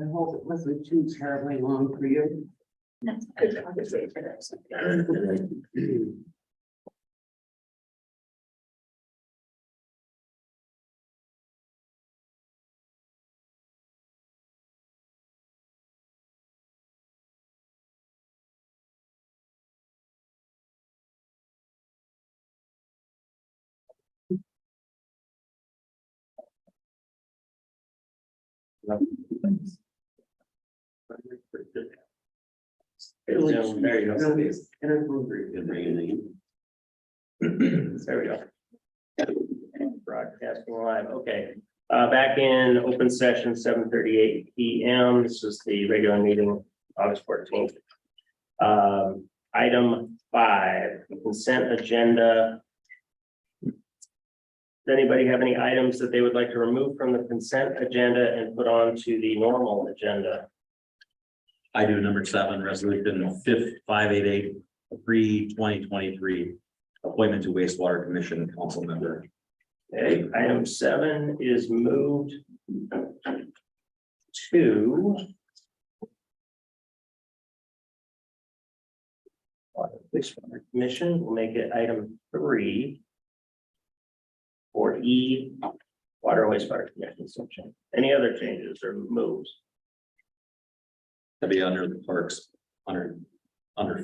I hope it wasn't too terribly long for you. That's a good conversation. There you go. There we go. Broadcasting live, okay. Back in open session, 7:38 PM. This is the regular meeting, August 14th. Item 5, consent agenda. Does anybody have any items that they would like to remove from the consent agenda and put on to the normal agenda? I do number 7, resolution 588 appointment to wastewater commission council member. Okay, item 7 is moved to wastewater commission. We'll make it item 3 for E, water wastewater commission section. Any other changes or moves? To be under the clerks, under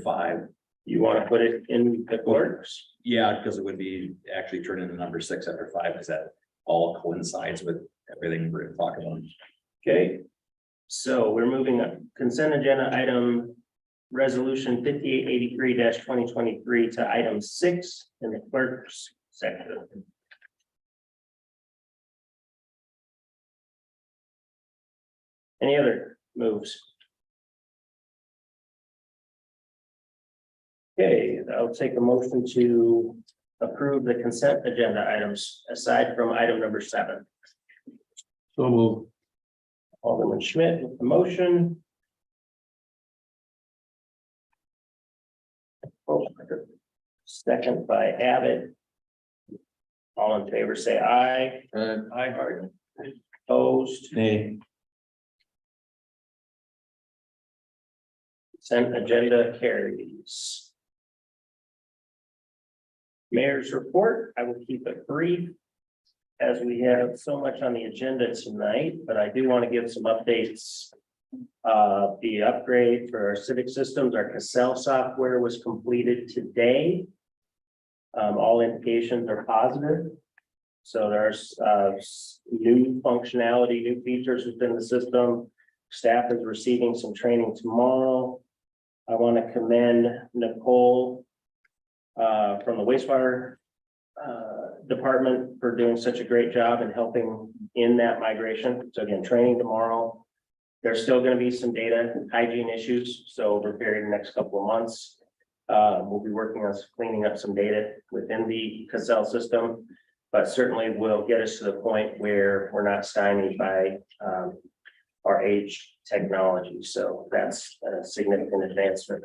5. You want to put it in the clerks? Yeah, because it would be actually turn into number 6 after 5, is that all coincides with everything we're talking about. Okay, so we're moving on consent agenda item resolution 5883-2023 to item 6 in the clerks section. Any other moves? Okay, I'll take a motion to approve the consent agenda items aside from item number 7. So move. Alderman Schmidt with the motion. Second by Abbott. All in favor, say aye. Aye. Opposed. Nay. Consent agenda carries. Mayor's report, I will keep it brief as we have so much on the agenda tonight, but I do want to give some updates. The upgrade for our civic systems, our Cassell software was completed today. All indications are positive. So there's new functionality, new features within the system. Staff is receiving some training tomorrow. I want to commend Nicole from the wastewater department for doing such a great job and helping in that migration. So again, training tomorrow. There's still going to be some data hygiene issues. So over a period of the next couple of months, we'll be working on cleaning up some data within the Cassell system, but certainly will get us to the point where we're not stymied by our age technology. So that's a significant advancement.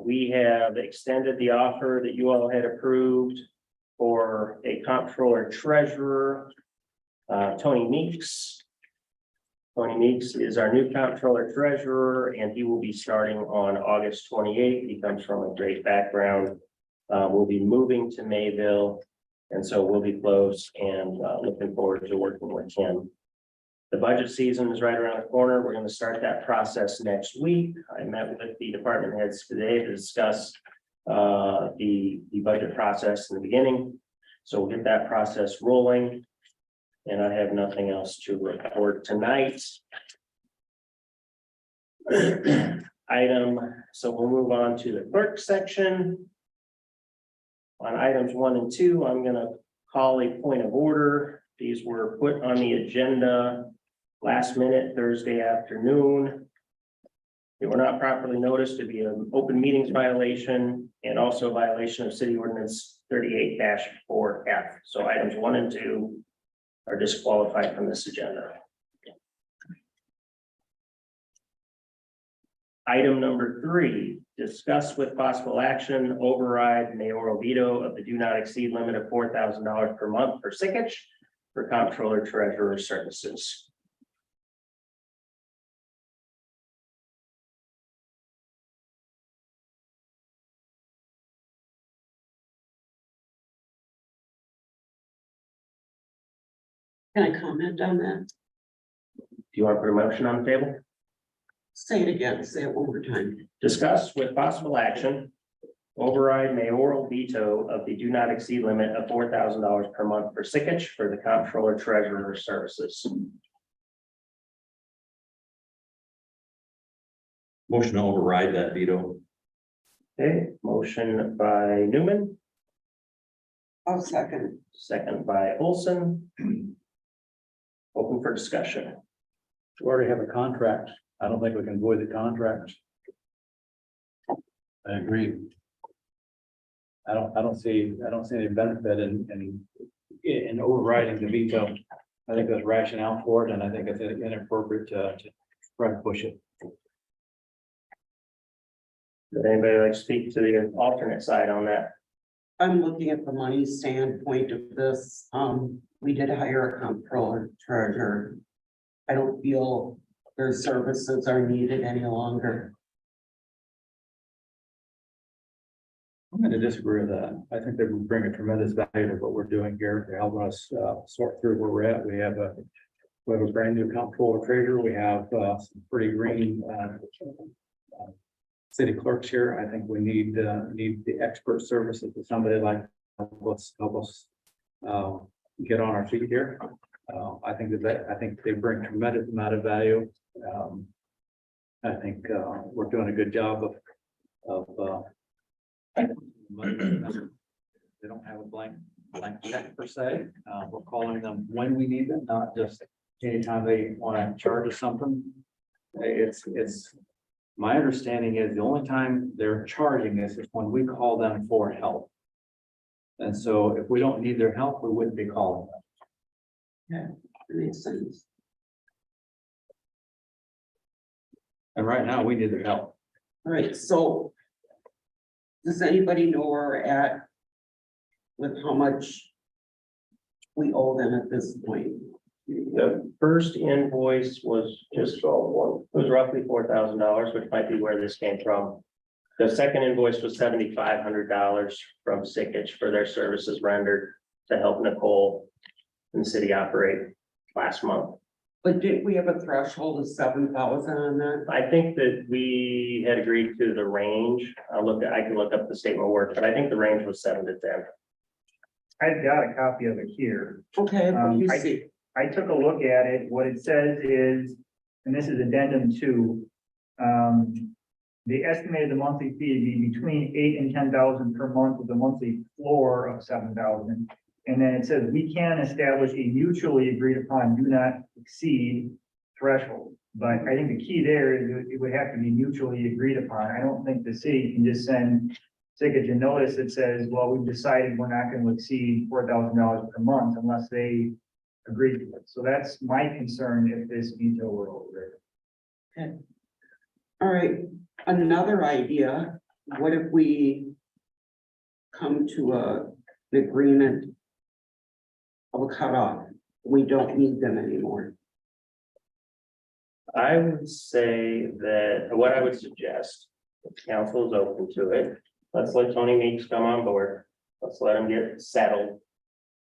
We have extended the offer that you all had approved for a comptroller treasurer, Tony Meeks. Tony Meeks is our new comptroller treasurer, and he will be starting on August 28th. He comes from a great background. We'll be moving to Mayville, and so we'll be close and looking forward to working with him. The budget season is right around the corner. We're going to start that process next week. I met with the department heads today to discuss the budget process in the beginning. So we'll get that process rolling. And I have nothing else to report tonight. So we'll move on to the clerk section. On items 1 and 2, I'm going to call a point of order. These were put on the agenda last minute Thursday afternoon. They were not properly noticed to be an open meetings violation and also a violation of city ordinance 38-4F. So items 1 and 2 are disqualified from this agenda. Item number 3, discuss with possible action override mayoral veto of the do not exceed limit of $4,000 per month for sickage for comptroller treasurer services. Can I comment on that? Do you want to put a motion on the table? Say it again, say it one more time. Discuss with possible action. Override mayoral veto of the do not exceed limit of $4,000 per month for sickage for the comptroller treasurer services. Motion to override that veto. Okay, motion by Newman, I'll second. second by Olson. Open for discussion. We already have a contract. I don't think we can void the contract. I agree. I don't see any benefit in overriding the veto. I think there's rationale for it, and I think it's inappropriate to try to push it. Would anybody like to speak to the alternate side on that? I'm looking at the money standpoint of this. We did hire a comptroller treasurer. I don't feel their services are needed any longer. I'm going to disagree with that. I think they will bring a tremendous value to what we're doing here. They're helping us sort through where we're at. We have a brand new comptroller treasurer. We have some pretty green city clerks here. I think we need the expert services of somebody like help us get on our feet here. I think they bring tremendous amount of value. I think we're doing a good job of they don't have a blank check per se. We're calling them when we need them, not just anytime they want to charge us something. It's my understanding is the only time they're charging us is when we call them for help. And so if we don't need their help, we wouldn't be calling them. That makes sense. And right now we need their help. All right, so does anybody know where we're at with how much we owe them at this point? The first invoice was was roughly $4,000, which might be where this came from. The second invoice was $7,500 from Sickage for their services rendered to help Nicole and the city operate last month. But did we have a threshold of 7,000 on that? I think that we had agreed to the range. I can look up the statement of work, but I think the range was 7 to 10. I've got a copy of it here. Okay, what do you see? I took a look at it. What it says is, and this is addendum 2. They estimated the monthly fee to be between 8,000 and 10,000 per month with a monthly floor of 7,000. And then it says we can establish a mutually agreed upon do not exceed threshold. But I think the key there is it would have to be mutually agreed upon. I don't think the city can just send Sickage a notice that says, well, we've decided we're not going to exceed $4,000 per month unless they agree to it. So that's my concern if this veto were over. Okay. All right, another idea, what if we come to an agreement of a cutoff? We don't need them anymore. I would say that what I would suggest, if the council is open to it, let's let Tony Meeks come on board. Let's let him get settled.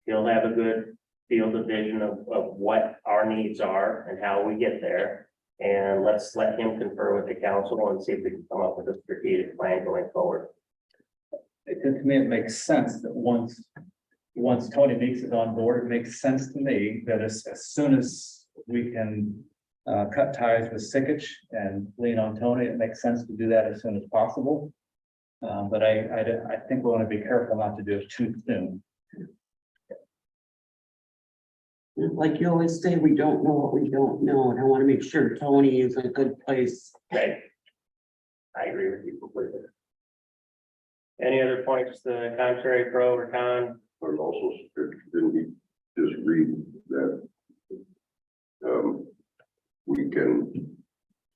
He'll have a good field of vision of what our needs are and how we get there. And let's let him confer with the council and see if we can come up with a strategic plan going forward. To me, it makes sense that once Tony Meeks is on board, it makes sense to me that as soon as we can cut ties with Sickage and lean on Tony, it makes sense to do that as soon as possible. But I think we want to be careful not to do it too soon. Like you always say, we don't know what we don't know, and I want to make sure Tony is in a good place. Okay. I agree with you completely. Any other points to the contrary, pro or con? I would also, didn't we just read that we can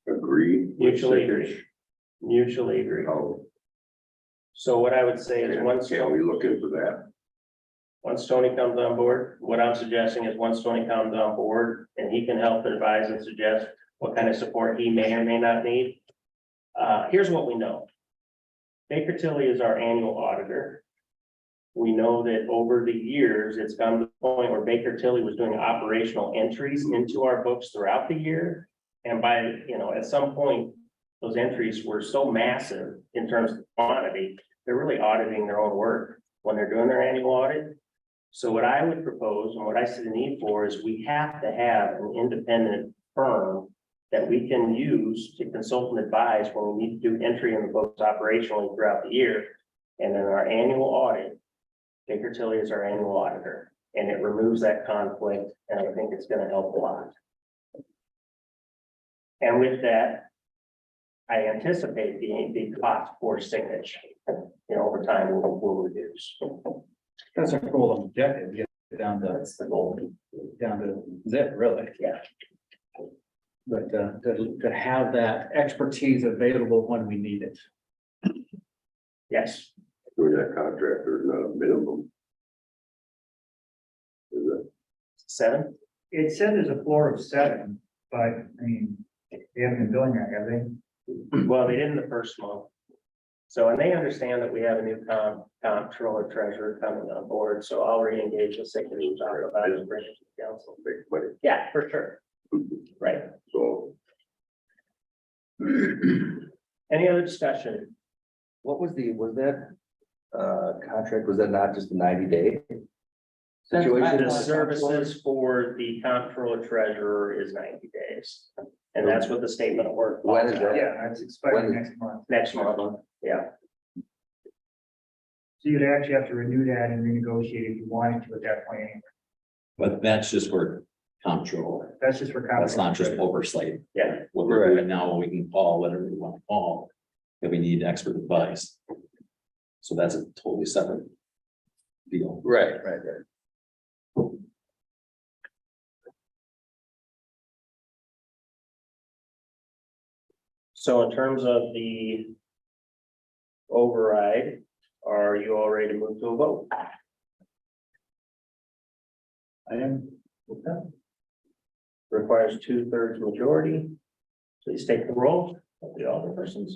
agree? with Mutually Sickage? agree. Mutually agree. How, So what I would say is can we look into that? once Tony comes on board, what I'm suggesting is once Tony comes on board and he can help advise and suggest what kind of support he may or may not need. Here's what we know. Baker Tilly is our annual auditor. We know that over the years, it's come to point where Baker Tilly was doing operational entries into our books throughout the year. And by, at some point, those entries were so massive in terms of quantity, they're really auditing their own work when they're doing their annual audit. So what I would propose and what I see the need for is we have to have an independent firm that we can use to consult and advise when we need to do entry in the books operationally throughout the year. And then our annual audit, Baker Tilly is our annual auditor, and it removes that conflict, and I think it's gonna help a lot. And with that, I anticipate the cost for signage, over time will reduce. That's a cool objective, get it down to, That's the goal. down to zip, really. Yeah. But to have that expertise available when we need it. Yes, Doing that contractor is not a minimum. Is it? 7. It said there's a floor of 7, but I mean, they haven't been billing that, have they? Well, they did in the first month. So, and they understand that we have a new comptroller treasurer coming on board, so I'll re-engage with Signage and talk about it, bring it to the council. Make money, Yeah, for sure. Right. so. Any other discussion? What was that contract, was that not just a 90-day? That's Situation. what I The thought. services for the comptroller treasurer is 90 days. And that's what the statement of work. When is that? Yeah, it's expiring When- next month. Next month, yeah. So you'd actually have to renew that and renegotiate if you wanted to at that point. anyway. But that's just for comptroller. That's just for. That's not just oversight. Yeah. What we're doing now, we can call whatever we want to call, if we need expert advice. So that's a totally separate deal. Right. So in terms of the override, are you all ready to move to a vote? I am. Requires 2/3 majority. Please take the roll of the alderpersons.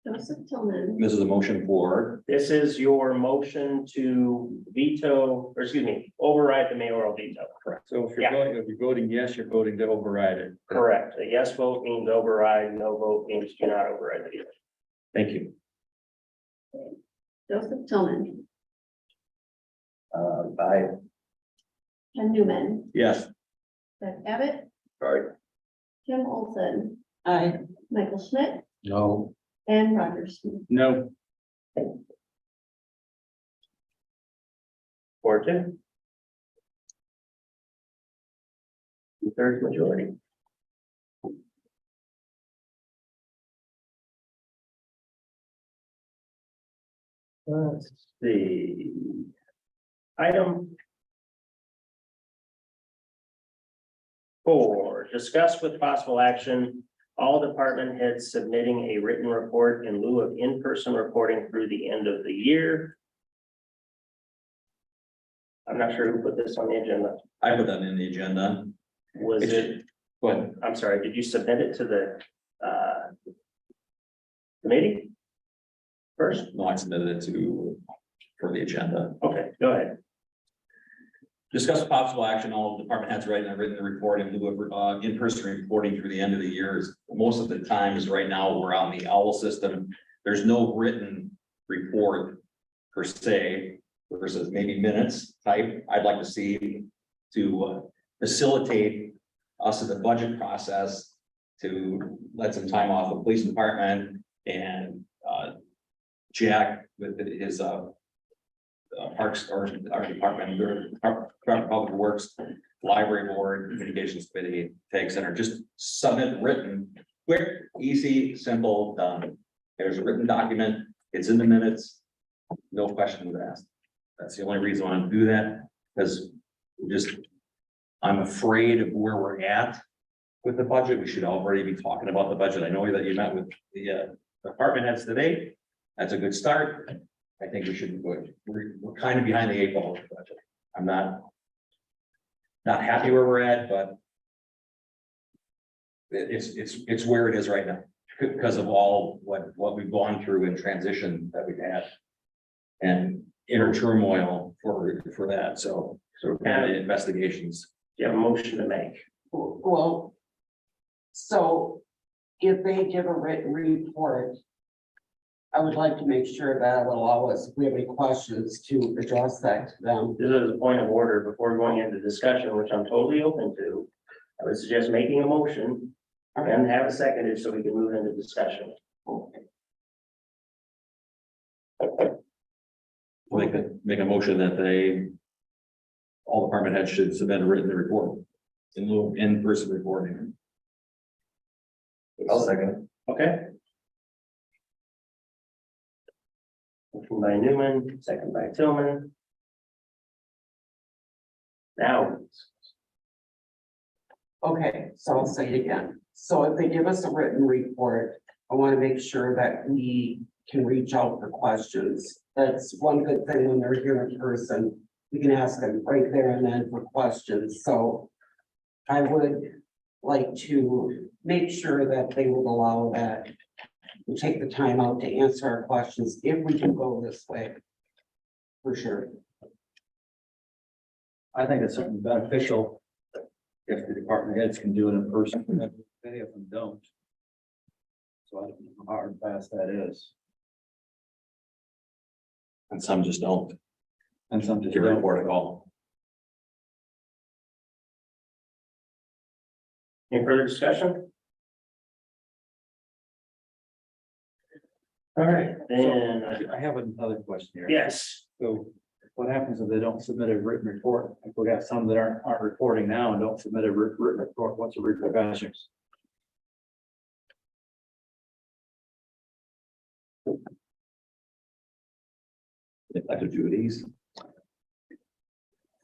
Joseph Tillman, This is a motion for, This is your motion to veto, or excuse me, override the mayoral veto. Correct. So if Yeah. if you're voting yes, you're voting to override it. Correct. A yes vote means override, no vote means do not override the veto. thank you. Joseph Tillman, Aye. Ken Newman, Yes. Doug Abbott, Sorry. Jim Olson, Aye. Michael Schmidt, No. and Roger Smith. No. 4-2. 2/3 majority. Let's see. Item 4, discuss with possible action, all department heads submitting a written report in lieu of in-person reporting through the end of the year. I'm not sure who put this on the agenda. I put that in the agenda. Was it, But I'm sorry, did you submit it to the committee first? no, I submitted it for the agenda. Okay, go ahead. Discuss possible action, all department heads writing a written report in lieu of in-person reporting through the end of the year. Most of the times right now, we're on the OWL system. There's no written report per se versus maybe minutes type. I'd like to see to facilitate us in the budget process to let some time off the police department and Jack with his parks or our department, Department of Public Works, Library Board, Communications Committee, Tag Center, just submit written, quick, easy, simple, done. There's a written document, it's in the minutes, no questions asked. That's the only reason I want to do that, because I'm afraid of where we're at with the budget. We should already be talking about the budget. I know that you met with the department heads today. That's a good start. I think we should, we're kind of behind the 8 ball with the budget. I'm not happy where we're at, but it's where it is right now because of all what we've gone through in transition that we've had and inner turmoil for that. So So we're And kind the of, investigations. you have a motion to make. Well, so if they give a written report, I would like to make sure that will allow us, if we have any questions, to address that to them. This is a point of order before going into discussion, which I'm totally open to. I would suggest making a motion and have a seconded so we can move into discussion. Make a motion that all department heads should submit a written report in lieu of in-person reporting. I'll second. Okay. Motion by Newman, second by Tillman. Now, Okay, so I'll say it again. So if they give us a written report, I want to make sure that we can reach out for questions. That's one good thing when they're here in person. We can ask them right there and then for questions. So I would like to make sure that they would allow that. And take the time out to answer our questions if we can go this way. For sure. I think it's certainly beneficial if the department heads can do it in person. Many of them don't. So I don't know how hard and fast that is. And some just don't And some just give a don't. report at all. any further discussion? All right, then, I have another question here. yes, So what happens if they don't submit a written report? If we have some that aren't reporting now and don't submit a written report, what's the repercussions? Elected duties.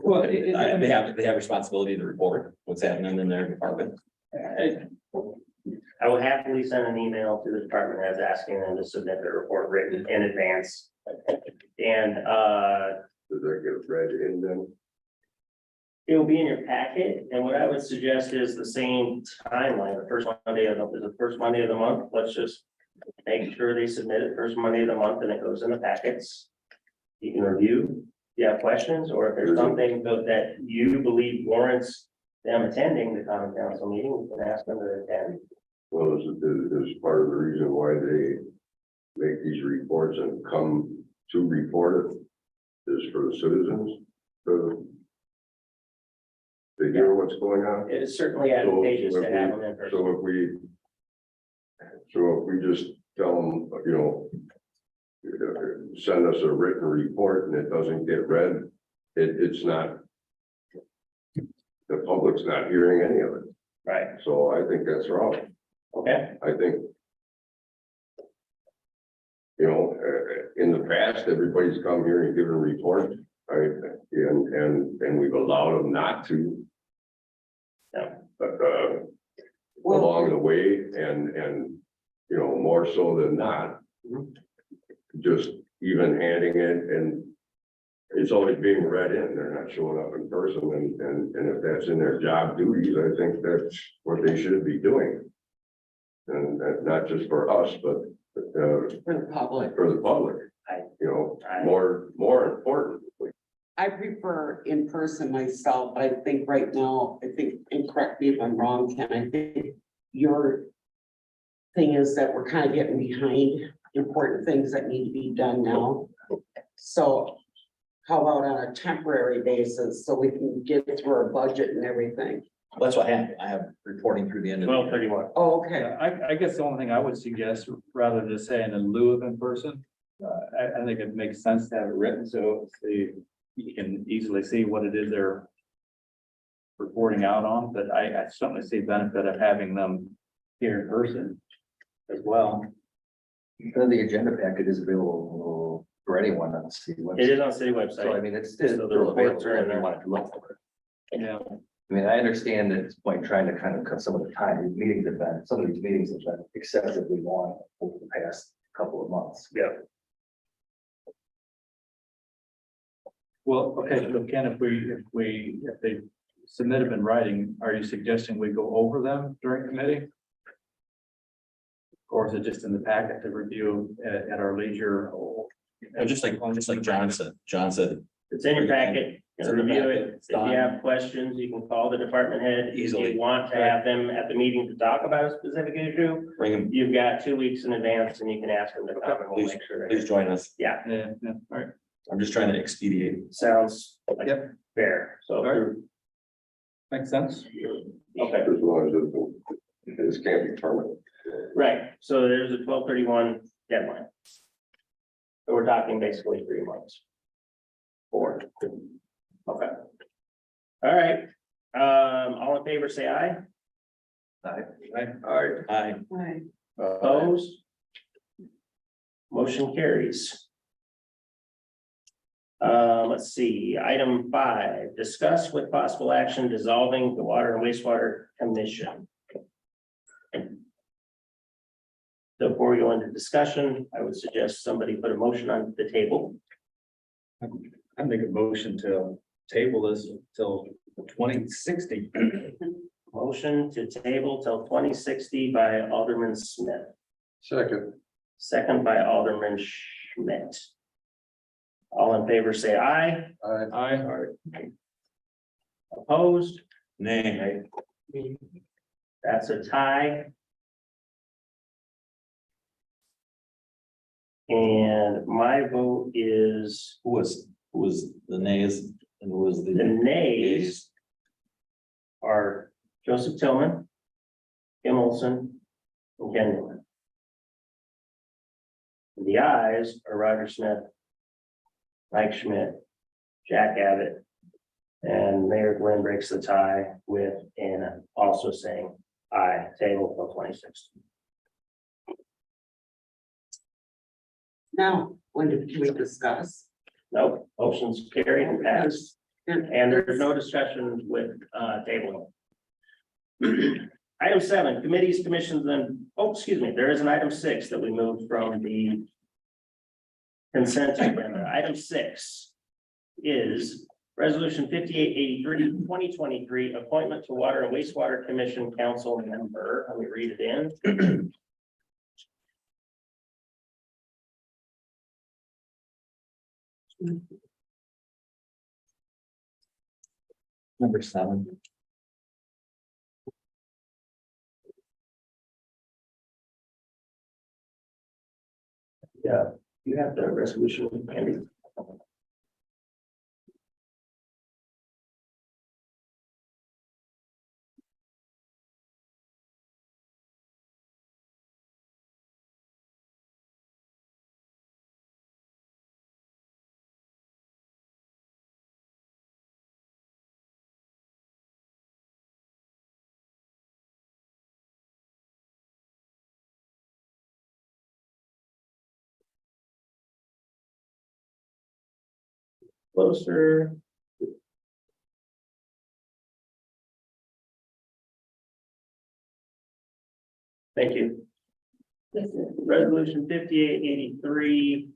Well, They have responsibility to report what's happening in their department. I will happily send an email to the department heads asking them to submit their report written in advance. And, Does that get read in then? it will be in your packet, and what I would suggest is the same timeline, the first Monday of the month, let's just make sure they submit it first Monday of the month and it goes in the packets. You can review, if you have questions, or if there's something that you believe warrants them attending the common council meeting, you can ask them to attend. Well, is part of the reason why they make these reports and come to report it is for the citizens to hear what's going on. It is certainly advantageous to have them in person. So if we just tell them, you know, send us a written report and it doesn't get read, it's not, the public's not hearing any of it. Right, So I think that's wrong. okay, I think, you know, in the past, everybody's come here and given reports, right? And we've allowed them not to. Yeah. But, Well, along the way and, you know, more so than not. Just even handing it and it's always being read in, they're not showing up in person and if that's in their job duties, I think that's what they should be doing. And not just for us, but, for the public. for the public, you know, more importantly. I prefer in person myself, but I think right now, and correct me if I'm wrong, Ken, I think your thing is that we're kind of getting behind important things that need to be done now. So how about on a temporary basis so we can get through our budget and everything? That's what happened. I have reporting through the end of the year. 12:31. Oh, okay. Yeah, I guess the only thing I would suggest, rather than saying in lieu of in person, I think it makes sense to have it written, so you can easily see what it is they're reporting out on, but I certainly see benefit of having them here in person as well. Then the agenda packet is available for anyone on the city website. It is on city So I website. mean, it's So still the reports available are in if you there. wanted to look for it. Yeah. I mean, I understand at this point, trying to kind of cut some of the time, these meetings have been, some of these meetings have been excessively long over the past couple of months. Yeah. Well, okay, so Ken, if they submit them in writing, are you suggesting we go over them during committee? Or is it just in the packet to review at our leisure? Just like John said, It's in your packet, It's gonna in the review packet. it. It's If you done. have questions, you can call the department head. If Easily. you want to have them at the meeting to talk about a specific issue, Bring them, you've got 2 weeks in advance and you can ask them to come and we'll make sure. they're please here. join us. Yeah, Yeah, all right. I'm just trying to expedite. sounds like Yep. fair. So, All right. Makes sense. okay, As long as this can't be permanent. right. So there's a 12/31 deadline. So we're talking basically 3 months. 4. Okay. All right. All in favor, say aye. I, Aye. Opposed? Motion carries. Let's see, item 5, discuss with possible action dissolving the Water and Wastewater Commission. So before we go into discussion, I would suggest somebody put a motion on the table. I make a motion to table this till 2060. Motion to table till 2060 by Alderman Smith, second, second by Alderman Schmidt. All in favor, say aye. Aye. Opposed? Nay. That's a tie. And my vote is Who was the nays and who was the the nays are Joseph Tillman, Kim Olson, and Ken Newman. The ayes are Roger Smith, Mike Schmidt, Jack Abbott, and Mayor Glenn breaks the tie with, and also saying aye, table till 2060. Now, when did we discuss? No, motion's carried and passed, and there's no discussion with tabling. Item 7, committees, commissions, and, excuse me, there is an item 6 that we moved from the consent agenda. Item 6 is resolution 5883, 2023, appointment to Water and Wastewater Commission Council member. Let me read it in. number 7? Yeah, you have the resolution, Andy. Closer. Thank you. Resolution 5883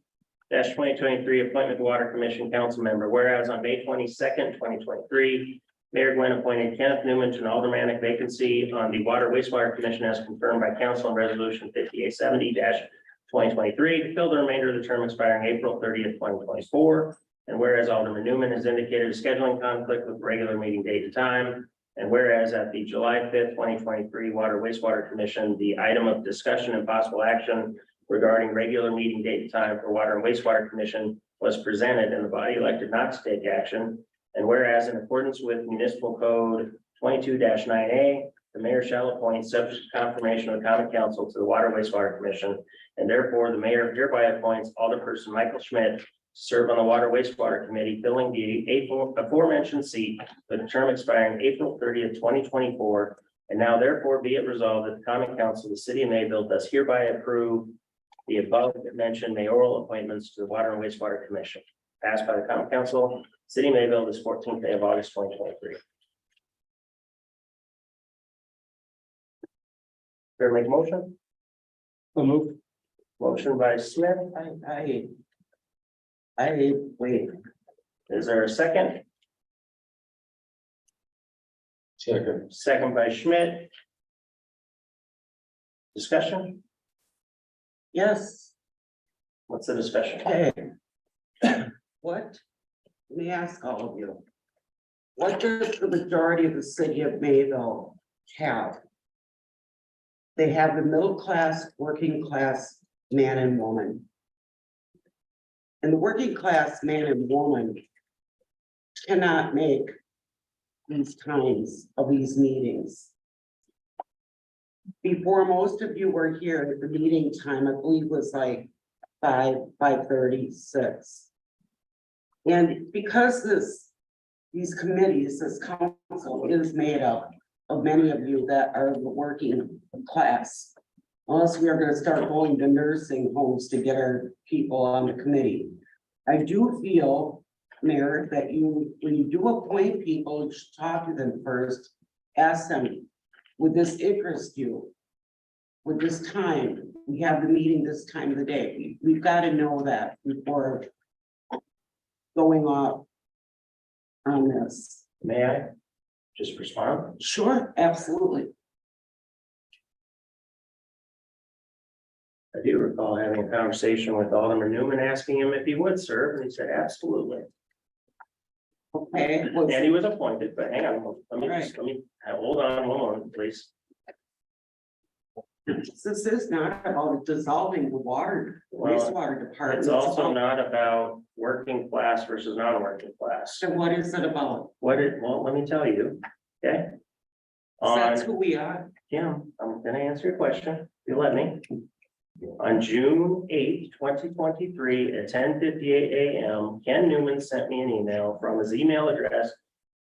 2023, appointment to Water Commission Council member. Whereas on May 22nd, 2023, Mayor Glenn appointed Kenneth Newman to an aldermanic vacancy on the Water Wastewater Commission as confirmed by council in resolution 5870 2023 to fill the remainder of the term expiring April 30th, 2024. And whereas Alderman Newman has indicated a scheduling conflict with regular meeting date and time. And whereas at the July 5th, 2023 Water Wastewater Commission, the item of discussion and possible action regarding regular meeting date and time for Water and Wastewater Commission was presented and the body elected not to take action. And whereas in accordance with Municipal Code 22-9A, the mayor shall appoint subject to confirmation of the common council to the Water Wastewater Commission. And therefore, the mayor hereby appoints Alderperson Michael Schmidt to serve on the Water Wastewater Committee, filling the aforementioned seat with a term expiring April 30th, 2024. And now therefore be it resolved that the common council of the city of Mayville does hereby approve the above mentioned mayoral appointments to the Water and Wastewater Commission. Passed by the common council, city of Mayville, this 14th day of August, 2023. Fair make a motion? Move. Motion by Smith. Wait, Is there a second? second, Second by Schmidt. Discussion? yes, What's the discussion? okay. What let me ask all of you. What does the majority of the city of Mayville have? They have the middle class, working class man and woman. And the working class man and woman cannot make these times of these meetings. Before most of you were here, the meeting time, I believe, was like 5:36. And because these committees, this council is made up of many of you that are the working class. Unless we are gonna start going to nursing homes to get our people on the committee. I do feel, Mayor, that when you do appoint people, you should talk to them first. Ask them, would this interest you? With this time, we have the meeting this time of the day. We've got to know that before going off on this. May I just respond? Sure, absolutely. I do recall having a conversation with Alderman Newman, asking him if he would serve, and he said, absolutely. Okay, And he was appointed, but hang on, let me, hold on, one moment, please. this is not about dissolving the water, Well, wastewater department. It's also not about working class versus non-working class. So what is it about? Well, let me tell you, okay? That's On, who we are. Kim, I'm gonna answer your question, if you let me. On June 8th, 2023, at 10:58 a.m., Ken Newman sent me an email from his email address,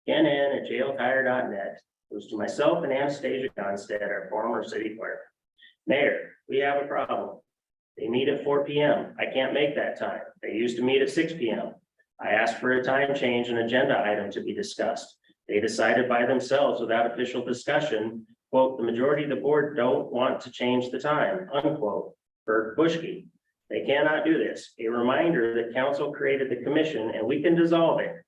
ken@jailtire.net. It was to myself and Anastasia Gonstead, our former city clerk. Mayor, we have a problem. They meet at 4 p.m. I can't make that time. They used to meet at 6 p.m. I asked for a time change and agenda item to be discussed. They decided by themselves without official discussion, quote, the majority of the board don't want to change the time, unquote. Bert Bushke. They cannot do this. A reminder that council created the commission and we can dissolve it.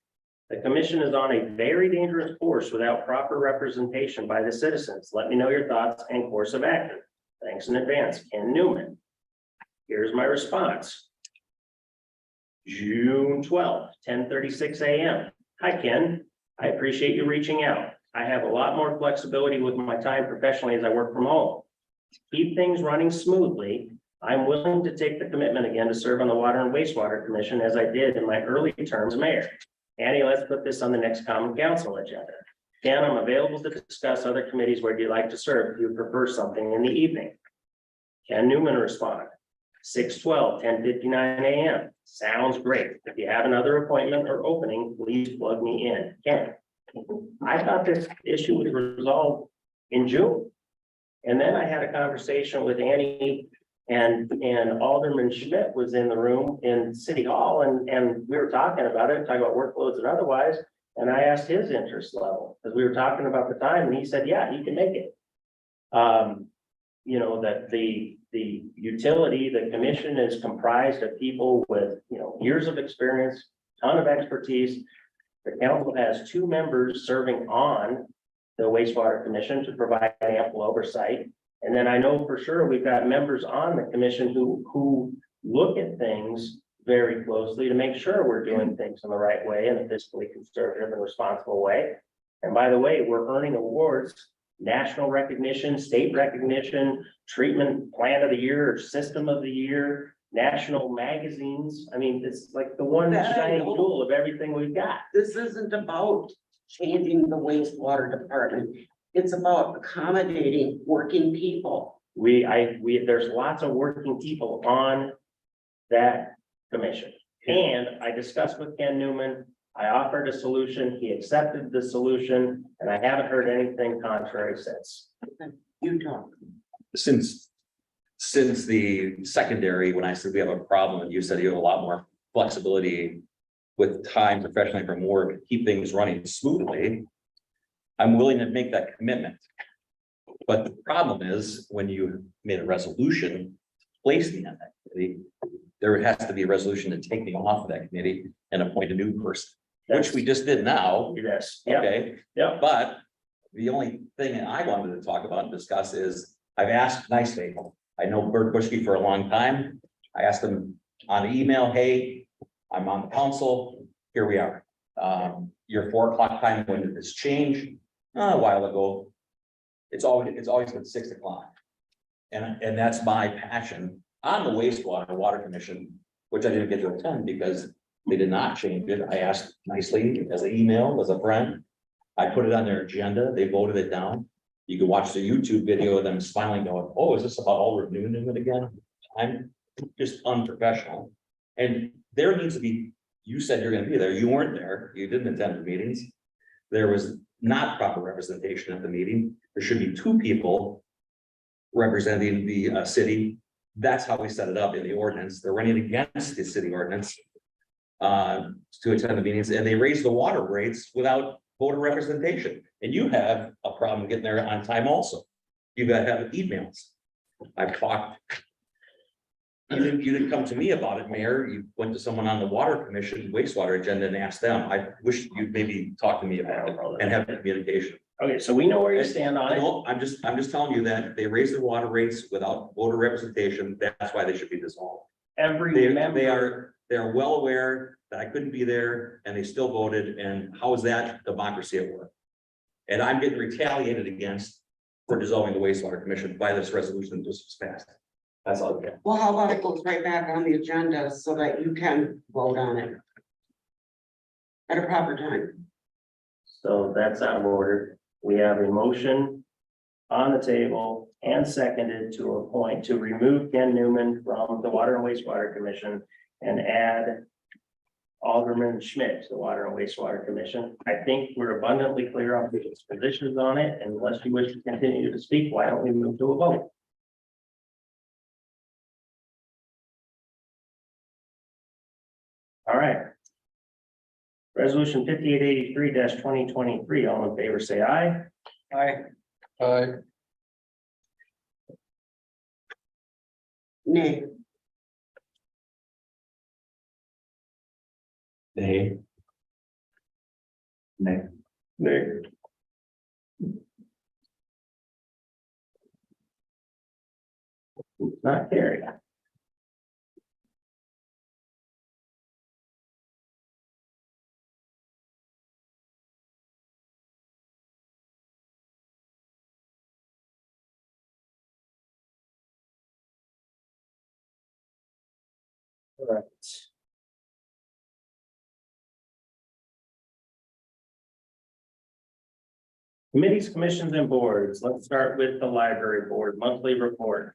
The commission is on a very dangerous course without proper representation by the citizens. Let me know your thoughts and course of action. Thanks in advance, Ken Newman. Here's my response. June 12th, 10:36 a.m. Hi, Ken. I appreciate you reaching out. I have a lot more flexibility with my time professionally as I work from home. To keep things running smoothly, I'm willing to take the commitment again to serve on the Water and Wastewater Commission as I did in my early terms as mayor. Annie, let's put this on the next common council agenda. Ken, I'm available to discuss other committees where you'd like to serve if you prefer something in the evening. Ken Newman responded, 6/12, 10:59 a.m. Sounds great. If you have another appointment or opening, please plug me in. Ken, I thought this issue was resolved in June. And then I had a conversation with Annie and Alderman Schmidt was in the room in City Hall and we were talking about it, talking about workloads and otherwise. And I asked his interest level because we were talking about the time and he said, yeah, you can make it. You know, that the utility, the commission is comprised of people with, years of experience, ton of expertise. The council has 2 members serving on the wastewater commission to provide ample oversight. And then I know for sure we've got members on the commission who look at things very closely to make sure we're doing things in the right way in a fiscally conservative and responsible way. And by the way, we're earning awards, national recognition, state recognition, treatment plan of the year, or system of the year, national magazines. I mean, it's like the one That I shining know. jewel of everything we've got. This isn't about changing the wastewater department. It's about accommodating working people. There's lots of working people on that commission. And I discussed with Ken Newman, I offered a solution, he accepted the solution, and I haven't heard anything contrary since. You talk. Since the secondary, when I said we have a problem, and you said you have a lot more flexibility with time professionally from work, to keep things running smoothly, I'm willing to make that commitment. But the problem is, when you made a resolution, place me on that committee, there has to be a resolution to take me off of that committee and appoint a new person, which we just did now. Yes, yeah, Okay, yeah. but the only thing that I wanted to talk about and discuss is, I've asked nice people. I know Bert Bushke for a long time. I asked him on email, hey, I'm on the council, here we are. Your 4 o'clock time, when did this change? A while ago. It's always been 6 o'clock. And that's my passion on the wastewater water commission, which I didn't get to attend because they did not change it. I asked nicely as an email, as a friend. I put it on their agenda. They voted it down. You can watch the YouTube video of them smiling, going, oh, is this about all renewing it again? I'm just unprofessional. And there needs to be, you said you're gonna be there. You weren't there. You didn't attend the meetings. There was not proper representation at the meeting. There should be 2 people representing the city. That's how we set it up in the ordinance. They're running against the city ordinance to attend the meetings, and they raise the water rates without voter representation. And you have a problem getting there on time also. You gotta have emails. I've talked. You didn't come to me about it, Mayor. You went to someone on the water commission wastewater agenda and asked them. I wish you'd maybe talk to me about it and have communication. Okay, so we know where you stand on it. No, I'm just telling you that they raise the water rates without voter representation. That's why they should be dissolved. Every member. They are well aware that I couldn't be there and they still voted. And how is that democracy at work? And I'm getting retaliated against for dissolving the wastewater commission by this resolution that just was passed. That's all. Okay. Well, how about it goes right back on the agenda so that you can vote on it at a proper time? So that's out of order. We have a motion on the table and seconded to appoint, to remove Ken Newman from the Water and Wastewater Commission and add Alderman Schmidt to the Water and Wastewater Commission. I think we're abundantly clear on people's positions on it. And unless you wish to continue to speak, why don't we move to a vote? All right. Resolution 5883-2023, all in favor, say aye. Aye. Nay. Nay. Nay. Nick, Not carried. All right. Committees, commissions, and boards. Let's start with the library board monthly report.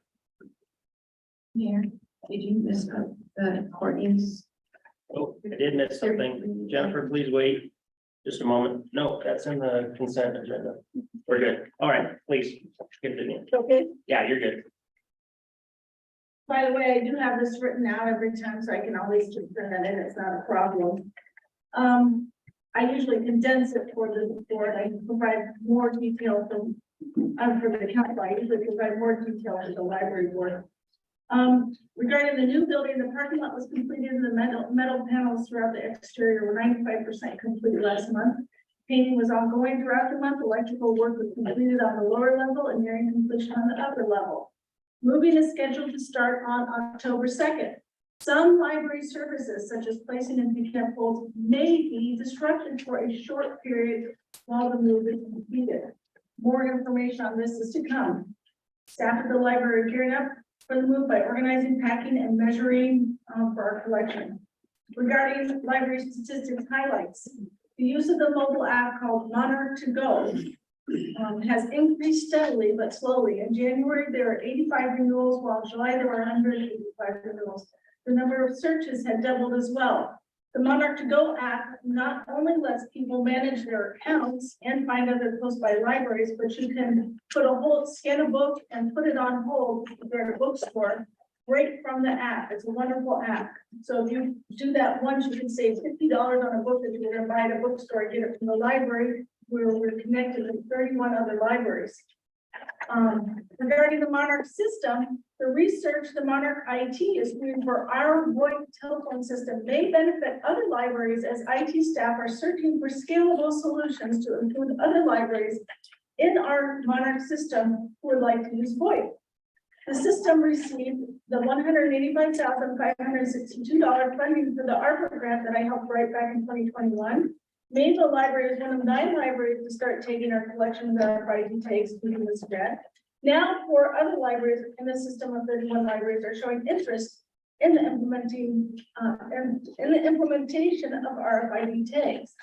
Mayor, did you miss the Courtney's? Oh, I did miss something. Jennifer, please wait just a moment. No, that's in the consent agenda. We're good. All right, please continue. Okay, Yeah, you're good. by the way, I do have this written out every time, so I can always just print it in, it's not a problem. I usually condense it for the board, I provide more detail from, for the council, I usually provide more detail to the library board. Regarding the new building, the parking lot was completed and the metal panels throughout the exterior were 95% complete last month. Painting was ongoing throughout the month, electrical work was completed on the lower level and nearing completion on the upper level. Moving is scheduled to start on October 2nd. Some library services, such as placing and picking up poles, may be disrupted for a short period while the move is completed. More information on this is to come. Staff at the library are gearing up for the move by organizing, packing, and measuring for our collection. Regarding library statistics highlights, the use of the mobile app called Monarch to Go has increased steadily but slowly. In January, there were 85 renewals, while in July there were 185 renewals. The number of searches had doubled as well. The Monarch to Go app not only lets people manage their accounts and find other close by libraries, but you can scan a book and put it on hold if you're at a bookstore right from the app. It's a wonderful app. So if you do that once, you can save $50 on a book that you were going to buy at a bookstore and get it from the library, where we're connected with 31 other libraries. Regarding the Monarch system, the research the Monarch IT is doing for our VoIP telephone system may benefit other libraries as IT staff are searching for scalable solutions to include other libraries in our Monarch system who would like to use VoIP. The system received the $185,562 funding for the ARPA grant that I helped write back in 2021. Maynville Library is one of 9 libraries to start taking our collections that our RFID takes using this grant. Now, 4 other libraries in the system of 31 libraries are showing interest in the implementation of RFID tags.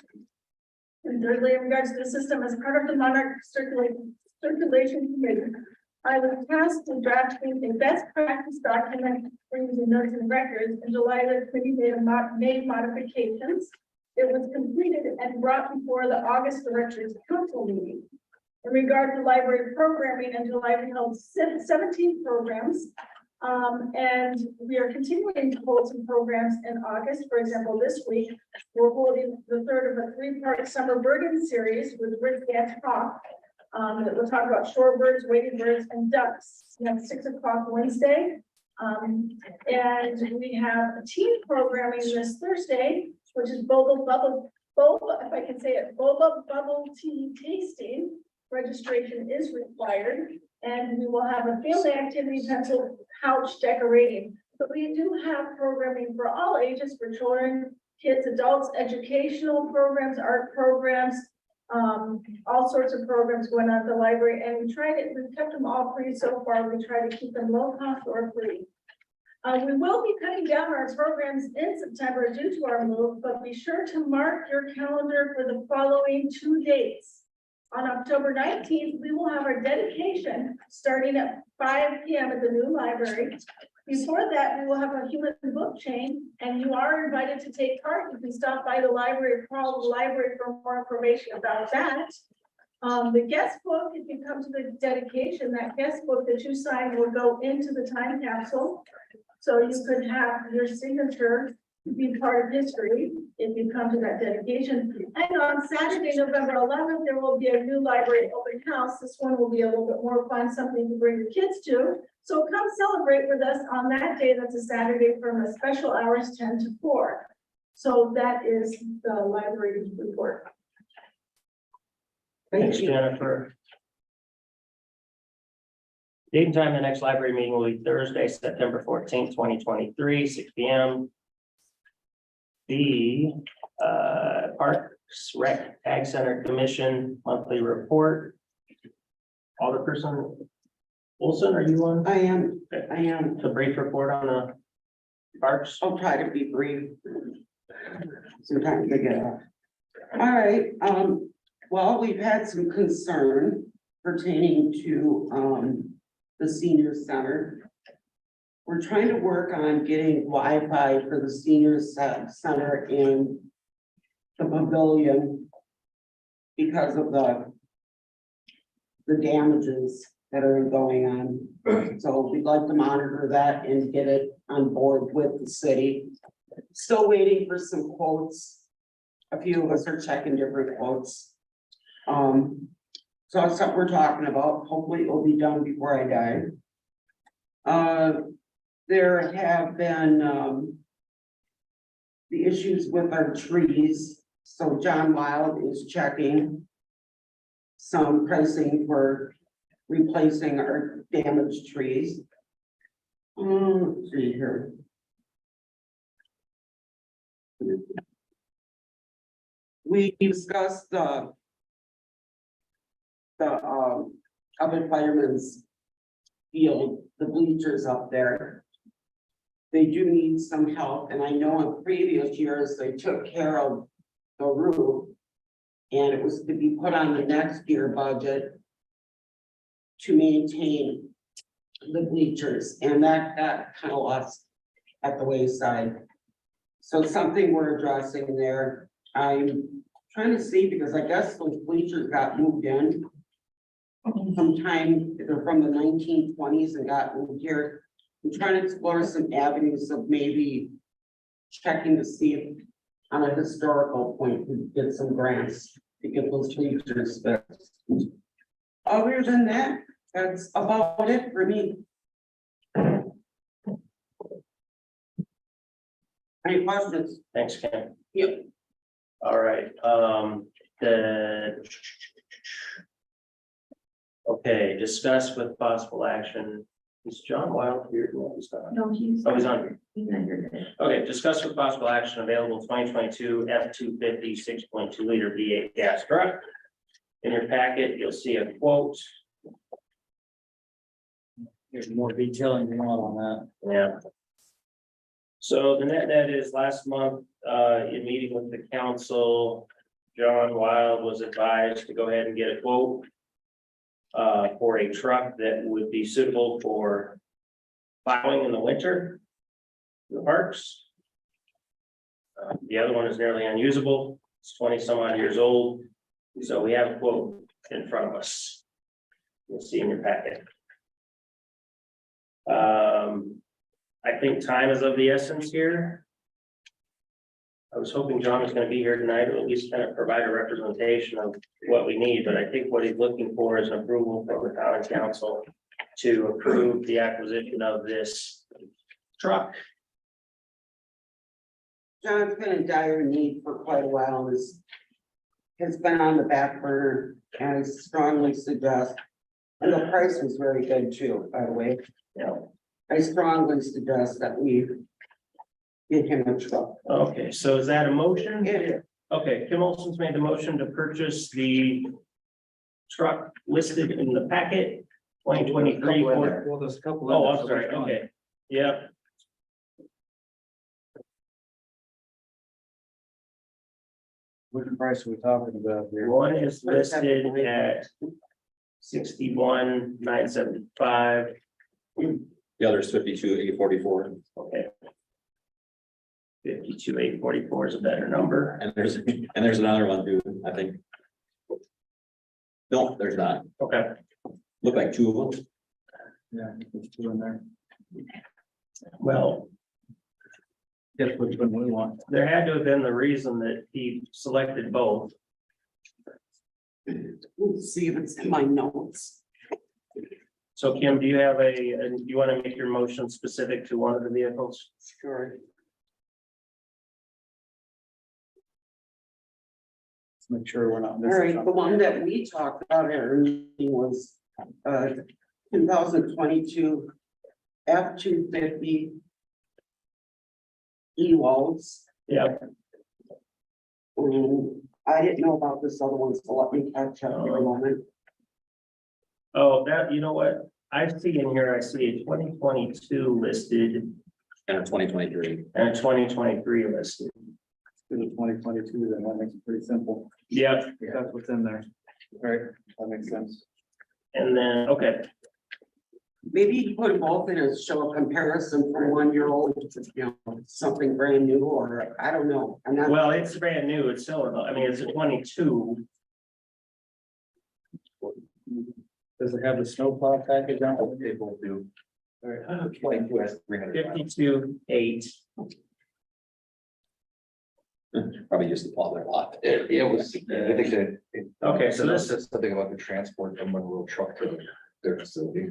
And thirdly, in regards to the system, as part of the Monarch Circulation Committee, I was tasked with drafting a best practice document for using notes and records. In July, the committee made modifications. It was completed and brought before the August Directors Council meeting. In regard to library programming, in July, we held 17 programs. And we are continuing to hold some programs in August. For example, this week, we're holding the third of a 3-part summer birding series with Rick Gatzhoff. That will talk about shorebirds, wading birds, and ducks. We have 6 o'clock Wednesday. And we have a teen programming this Thursday, which is boba, if I can say it, boba bubble tea tasting. Registration is required, and we will have a family activity pencil pouch decorating. But we do have programming for all ages, for children, kids, adults, educational programs, art programs, all sorts of programs going on at the library, and we've kept them all free so far. We try to keep them low cost or free. We will be cutting down our programs in September due to our move, but be sure to mark your calendar for the following 2 dates. On October 19th, we will have our dedication starting at 5 p.m. at the new library. Before that, we will have a human book chain, and you are invited to take part. You can stop by the library, call the library for more information about that. The guest book, if you come to the dedication, that guest book that you sign will go into the time capsule. So you could have your signature be part of history if you come to that dedication. And on Saturday, November 11th, there will be a new library open house. This one will be a little bit more fun, something to bring your kids to. So come celebrate with us on that day. That's a Saturday from a special hours 10 to 4. So that is the library report. Thanks, Jennifer. Date and time of the next library meeting will be Thursday, September 14th, 2023, 6 p.m. The Parks Rec Ag Center Commission monthly report. Alderperson Olson, are you on? I am. The brief report on the parks. I'll try to be brief. Sometimes I get off. All right, well, we've had some concern pertaining to, the senior center. We're trying to work on getting Wi-Fi for the senior center and the pavilion because of the damages that are going on. So we'd like to monitor that and get it on board with the city. Still waiting for some quotes. A few of us are checking different quotes. So that's something we're talking about. Hopefully it will be done before I die. There have been, the issues with our trees. So John Wild is checking some pricing for replacing our damaged trees. Let's see here. We discussed the other firemen's field, the bleachers up there. They do need some help, and I know in previous years they took care of the roof. And it was to be put on the next year budget to maintain the bleachers, and that kind of lost at the wayside. So something we're addressing there. I'm trying to see, because I guess those bleachers got moved in sometime, they're from the 1920s and got moved here. I'm trying to explore some avenues of maybe checking to see if on a historical point we get some grants to get those bleachers fixed. Other than that, that's about it for me. Any questions? Thanks, Ken. Yep. All right, okay, discuss with possible action. Is John Wild here? No, he's not. No, he's. Oh, he's on here. Okay, discuss with possible action available 2022 F-250 6.2 liter V8 gas truck. In your packet, you'll see a quote. There's more detailing going on that. Yeah. So the net is last month, in meeting with the council, John Wild was advised to go ahead and get a quote. For a truck that would be suitable for plowing in the winter. In the parks. The other one is nearly unusable. It's 20 some odd years old. So we have a quote in front of us. You'll see in your packet. I think time is of the essence here. I was hoping John was gonna be here tonight, or at least kind of provide a representation of what we need, but I think what he's looking for is an approval from the town council to approve the acquisition of this truck. John's been in dire need for quite a while, has been on the back burner, and I strongly suggest, and the price was very good too, by the way. You know, I strongly suggest that we get him a truck. okay, so is that a motion? Yeah. Okay, Kim Olson's made the motion to purchase the truck listed in the packet, 2023. Well, there's a couple. Oh, I'm sorry, okay, yeah, Which price are we talking about here? one is listed at 61,975, The other is 52,844, okay. 52,844 is a better number. and there's another one too, I think. No, there's not. Okay, Look like two of them. Yeah, there's two in there. well, Guess which one we want. there had to have been the reason that he selected both. Let's see if it's in my notes. So Kim, do you have do you want to make your motion specific to one of the vehicles? Sure. Let's make sure we're not All missing right, the something. one that we talked about at our meeting was 2022 F-250 E-Walls. Yeah. I didn't know about this other one, so let me catch up for a moment. Oh, that, you know what? I see in here, I see a 2022 listed And a 2023. and a 2023 listed. To the 2022, then that makes it pretty simple. Yep, That's what's in there. All right, that makes sense. and then, okay, Maybe you put both in and show a comparison from 1 year old to, something brand new, or I don't know. I'm not. well, it's brand new, it's still, I mean, it's a 22. Does it have the snowplow package on it? They both do. All right. 22 has 300 miles. 52.8. Probably just the plow their lot. It was, I think that. Okay, so this is something about the transport from one little truck to their facility.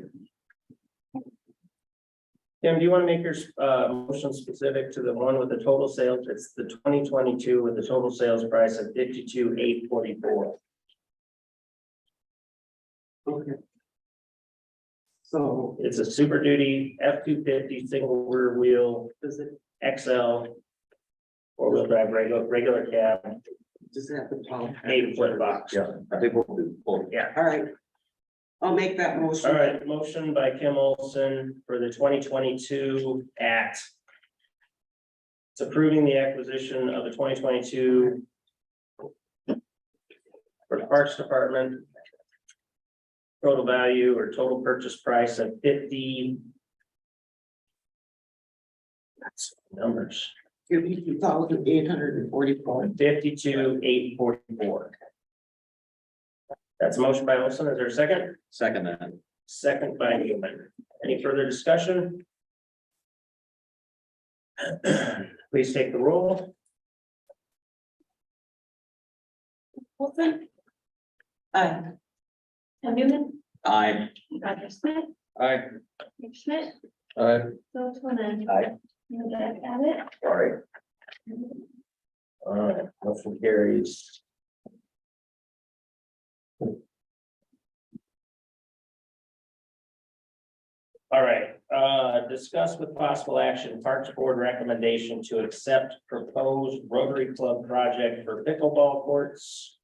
Tim, do you want to make your motion specific to the one with the total sales? It's the 2022 with the total sales price of 52,844. Okay. So It's a Super Duty F-250 single rear wheel does it, XL. Four-wheel drive regular cab, does it have the plow? 8-foot box. Yeah, they both do. Both. Yeah. All right. I'll make that motion. All right, motion by Kim Olson for the 2022 at. It's approving the acquisition of the 2022. For the Parks Department. Total value or total purchase price of 50. That's numbers. 52,844. 52,844. That's a motion by Olson. Is there a second? Second that. Second by Newman. Any further discussion? Please take the roll. Wilson, Aye. Tim Newman, Aye. Roger Smith, Aye. Nick Schmidt, All right. Bill Tillman. Aye. You got it? All right. All right, motion carries. All right, discuss with possible action Parks Board recommendation to accept proposed Rotary Club project for pickleball courts.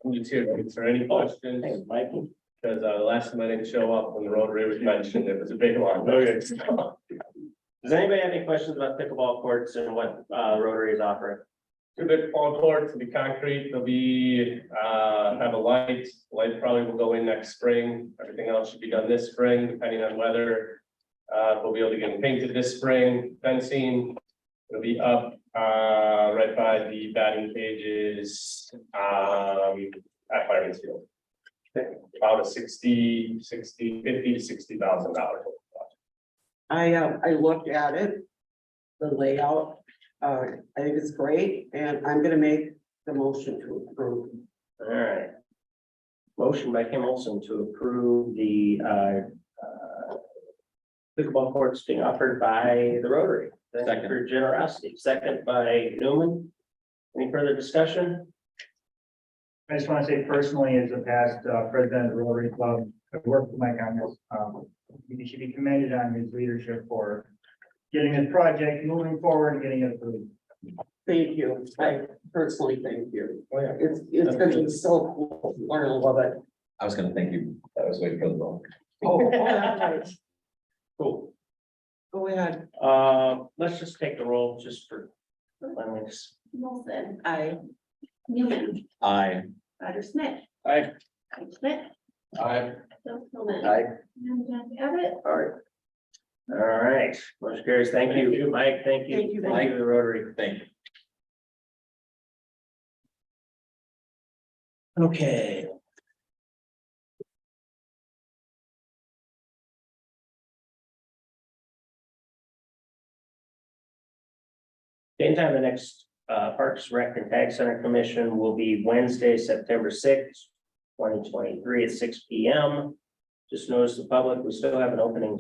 I'm just here, is there any questions? Hey, Mikey. Because last time I didn't show up when the Rotary was mentioned, it was a big one. Okay. Does anybody have any questions about pickleball courts and what Rotary is offering? Two big ball courts, to be concrete, they'll be, have a light probably will go in next spring. Everything else should be done this spring, depending on weather. We'll be able to get them painted this spring, fencing. It'll be up, right by the batting cages, at Fireman's Field. About a $50,000 to $60,000. I looked at it, the layout, I think it's great, and I'm gonna make the motion to approve. All right. Motion by Kim Olson to approve the pickleball courts being offered by the Rotary. Thank you Second. for generosity. Second by Newman. Any further discussion? I just want to say personally, as a past president of the Rotary Club, I've worked with Mike on this. He should be commended on his leadership for getting this project moving forward and getting it approved. Thank you, I personally thank you. It's gonna be so cool, learn a little bit. I was gonna thank you. I was waiting for the vote. Oh, that's right. Cool. Go ahead. Let's just take the roll just for cleanliness. Wilson, I. Newman, Aye. Roger Smith. Aye. Mike Schmidt, Aye. Bill Tillman. Aye. And John Abbott. All right. All right, motion carries. Thank you, Mike. Thank you. Thank you, Thank you, the Rotary. Thank you. Okay. Anytime the next Parks Rec and Tag Center Commission will be Wednesday, September 6th, 2023 at 6 p.m. Just notice the public, we still have an opening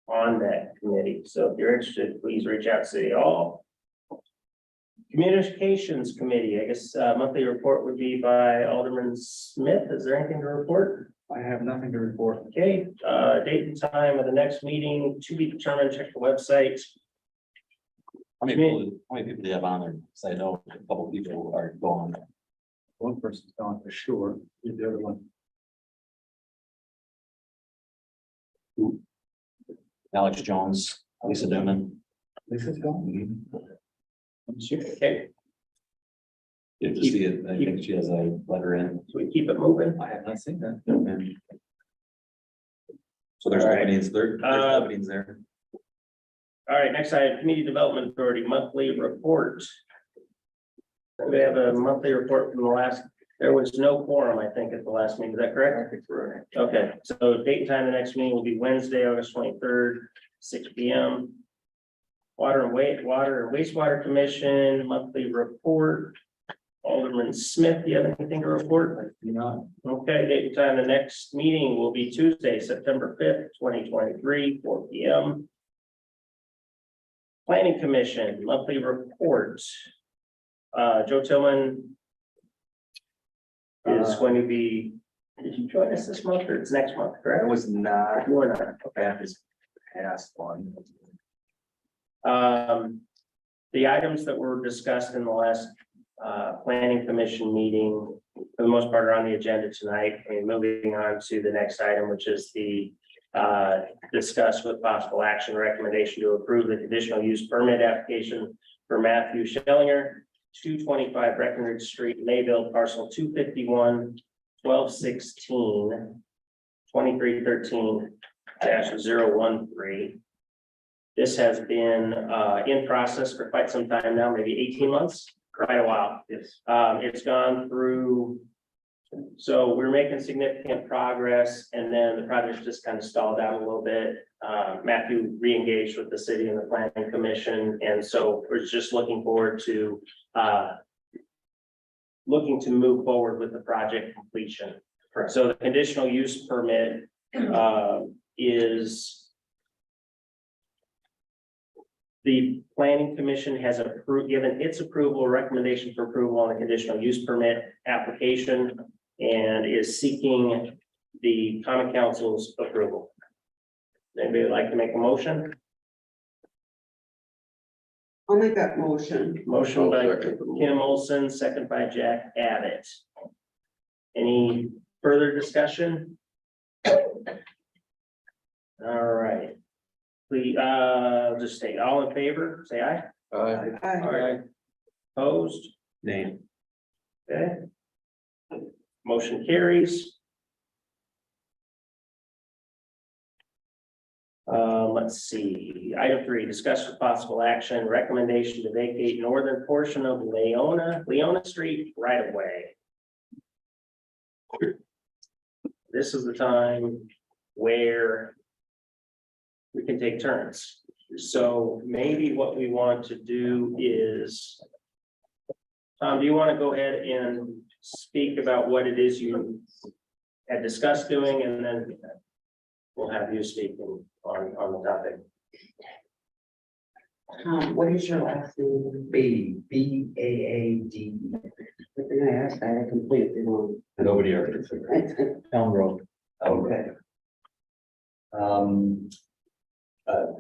on that committee. So if you're interested, please reach out to City Hall. Communications Committee, I guess monthly report would be by Alderman Smith. Is there anything to report? I have nothing to report. Okay, date and time of the next meeting to be determined. Check the website. How many people do you have on there? So I know a couple people are going. One person's gone for sure, the other one. Alex Jones, Lisa Newman. Lisa's gone. Okay, You have to see it. I think she has a letter in. so we keep it moving. I have not seen that. So there's All right. openings, there's openings there. All right, next item, Community Development Authority monthly report. We have a monthly report from the last, there was no quorum, I think, at the last meeting. Is that correct? Okay, so date and time of the next meeting will be Wednesday, August 23rd, 6 p.m. Water and Wastewater Commission monthly report. Alderman Smith, do you have anything to report? You know, Okay, date and time of the next meeting will be Tuesday, September 5th, 2023, 4 p.m. Planning Commission monthly report. Joe Tillman is going to be, did you join us this month or it's next month, I correct? was not, You are not. at this past one. The items that were discussed in the last planning commission meeting, for the most part, are on the agenda tonight. And moving on to the next item, which is the discuss with possible action recommendation to approve the conditional use permit application for Matthew Schellinger, 225 Breckenridge Street, Mayville, parcel 251-1216, 2313-013. This has been in process for quite some time now, maybe 18 months, quite a while. Yes. It's gone through, so we're making significant progress, and then the project just kind of stalled out a little bit. Matthew re-engaged with the city and the planning commission, and so we're just looking forward to move forward with the project completion. Correct. So the conditional use permit is the planning commission has given its approval, recommendation for approval on the conditional use permit application and is seeking the common council's approval. Anybody would like to make a motion? I'll make that motion. Motion by I'll second. Kim Olson, second by Jack Abbott. Any further discussion? All right. We, just say all in favor, say aye. Aye. Opposed? Name. Okay. Motion carries. Let's see, item 3, discuss with possible action, recommendation to vacate northern portion of Leona Street right of way. This is the time where we can take turns. So maybe what we want to do is, Tom, do you want to go ahead and speak about what it is you had discussed doing, and then we'll have you speaking on the topic. What is your last name? B-A-A-D. What did I ask? I had completely wrong. Nobody ever gets it. Elm Grove. Okay.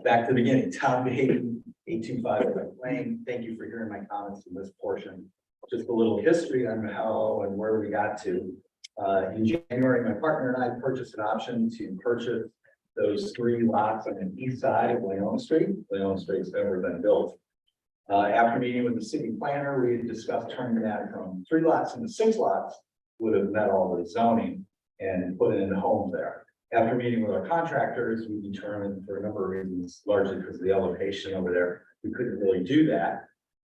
Back to the beginning, Tom Hayden, 825 Lane. Thank you for hearing my comments in this portion. Just a little history on how and where we got to. In January, my partner and I purchased an option to purchase those 3 lots on the east side of Leona Street. Leona Street's never been built. After meeting with the city planner, we had discussed turning that from 3 lots into 6 lots, would have met all the zoning and put it in homes there. After meeting with our contractors, we determined for a number of reasons, largely because of the elevation over there, we couldn't really do that.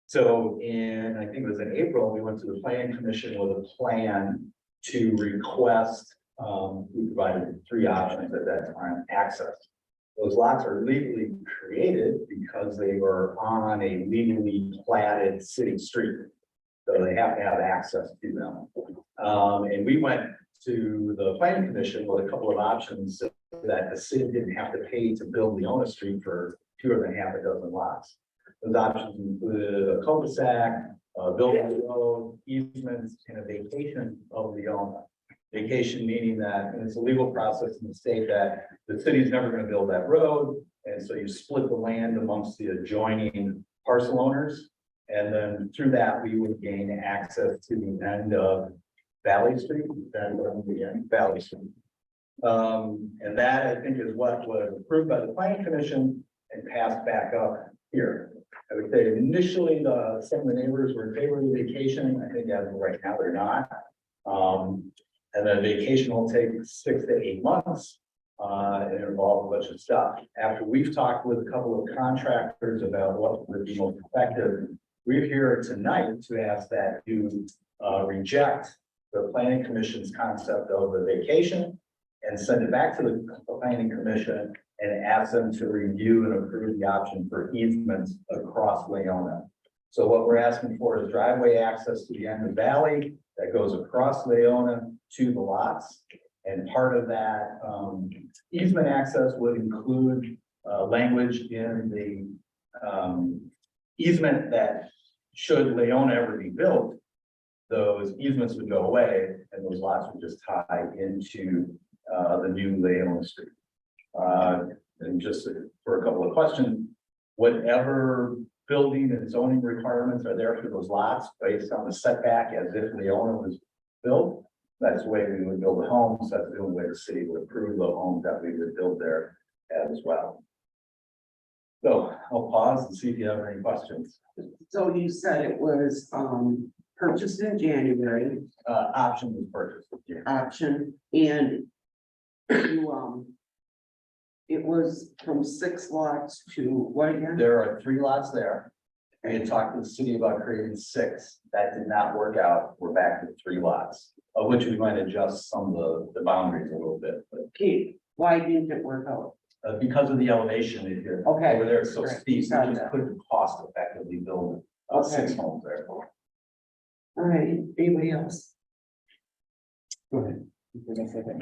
So I think it was in April, we went to the planning commission with a plan to request, we provided 3 options at that time, access. Those lots are legally created because they were on a legally platted city street. So they have to have access to them. And we went to the planning commission with a couple of options that the city didn't have to pay to build Leona Street for fewer than half a dozen lots. Those options included a cul-de-sac, building road, easements, and a vacation of Leona. Vacation meaning that, and it's a legal process in the state that the city's never going to build that road. And so you split the land amongst the adjoining parcel owners. And then through that, we would gain access to the end of Valley Street, Valley Street. And that I think is what was approved by the planning commission and passed back up here. I would say initially some of the neighbors were in favor of the vacation. I think as of right now, they're not. And then vacation will take 6 to 8 months. And involve a bunch of stuff. After we've talked with a couple of contractors about what would be most effective, we're here tonight to ask that you reject the planning commission's concept of the vacation and send it back to the planning commission and ask them to review and approve the option for easements across Leona. So what we're asking for is driveway access to the end of the valley that goes across Leona to the lots. And part of that easement access would include language in the easement that should Leona ever be built, those easements would go away and those lots would just tie into the new Leona Street. And just for a couple of questions, whatever building and zoning requirements are there for those lots based on the setback as if Leona was built, that's the way we would build the homes. That's the only way the city would approve the homes that we would build there as well. So I'll pause and see if you have any questions. So you said it was purchased in January, Option was purchased. Yeah. option, and you it was from 6 lots to what again? There are 3 lots there. We had talked to the city about creating 6. That did not work out. We're back to 3 lots, of which we might adjust some of the boundaries a little bit, but Okay, why didn't it work out? because of the elevation in here. Okay. Over there, it's so Great. steep, we Got just that. couldn't cost effectively build Okay. 6 homes there. All right, anybody else? Go ahead.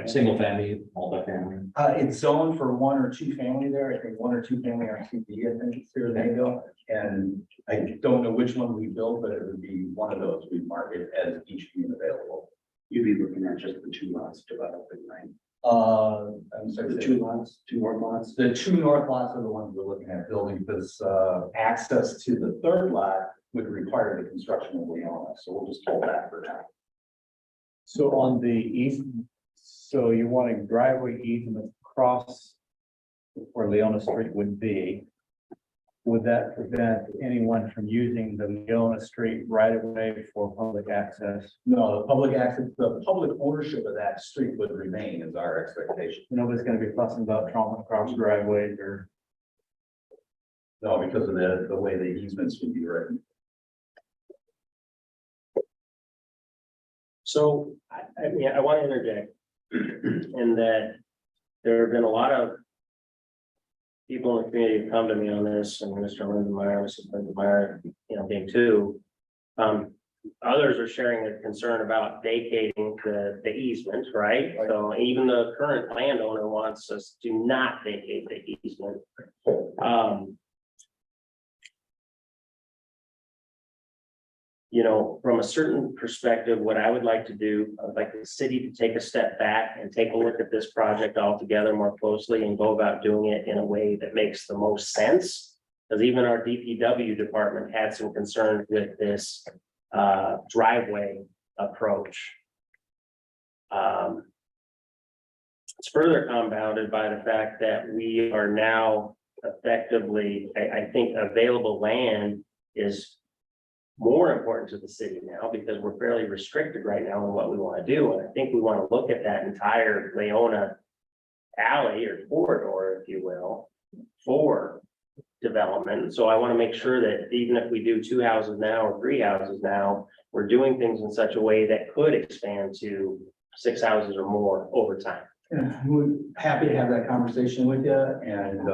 Single family, multi-family. It's zoned for 1 or 2 family there. I think 1 or 2 family RCD, I think it's here in Mayville. And I don't know which one we build, but it would be one of those we market as each being available. You'd be looking at just the 2 lots developing, right? I'm sorry. The two lots, two more lots. The two north lots are the ones we're looking at building, because, access to the third lot would require the construction of Leona, so we'll just hold that for now. So on the east, so you want a driveway easement across where Leona Street would be. Would that prevent anyone from using the Leona Street right of way for public access? No, the public access, the public ownership of that street would remain is our expectation. Nobody's gonna be fussing about tromping across driveways or. No, because of the way the easements would be written. So I mean, I want to interject in that there have been a lot of people in the community who come to me on this, and Mr. Lindenmeyer, Mrs. Lindenmeyer, you know, being too. Others are sharing their concern about vacating the easement, right? So even the current landowner wants us to not vacate the easement. You know, from a certain perspective, what I would like to do, I'd like the city to take a step back and take a look at this project altogether more closely and go about doing it in a way that makes the most sense. Because even our DPW department had some concerns with this driveway approach. It's further compounded by the fact that we are now effectively, I think available land is more important to the city now because we're fairly restricted right now in what we want to do. And I think we want to look at that entire Leona alley or corridor, if you will, for development. So I want to make sure that even if we do 2 houses now or 3 houses now, we're doing things in such a way that could expand to 6 houses or more over time. Yeah, we're happy to have that conversation with you, and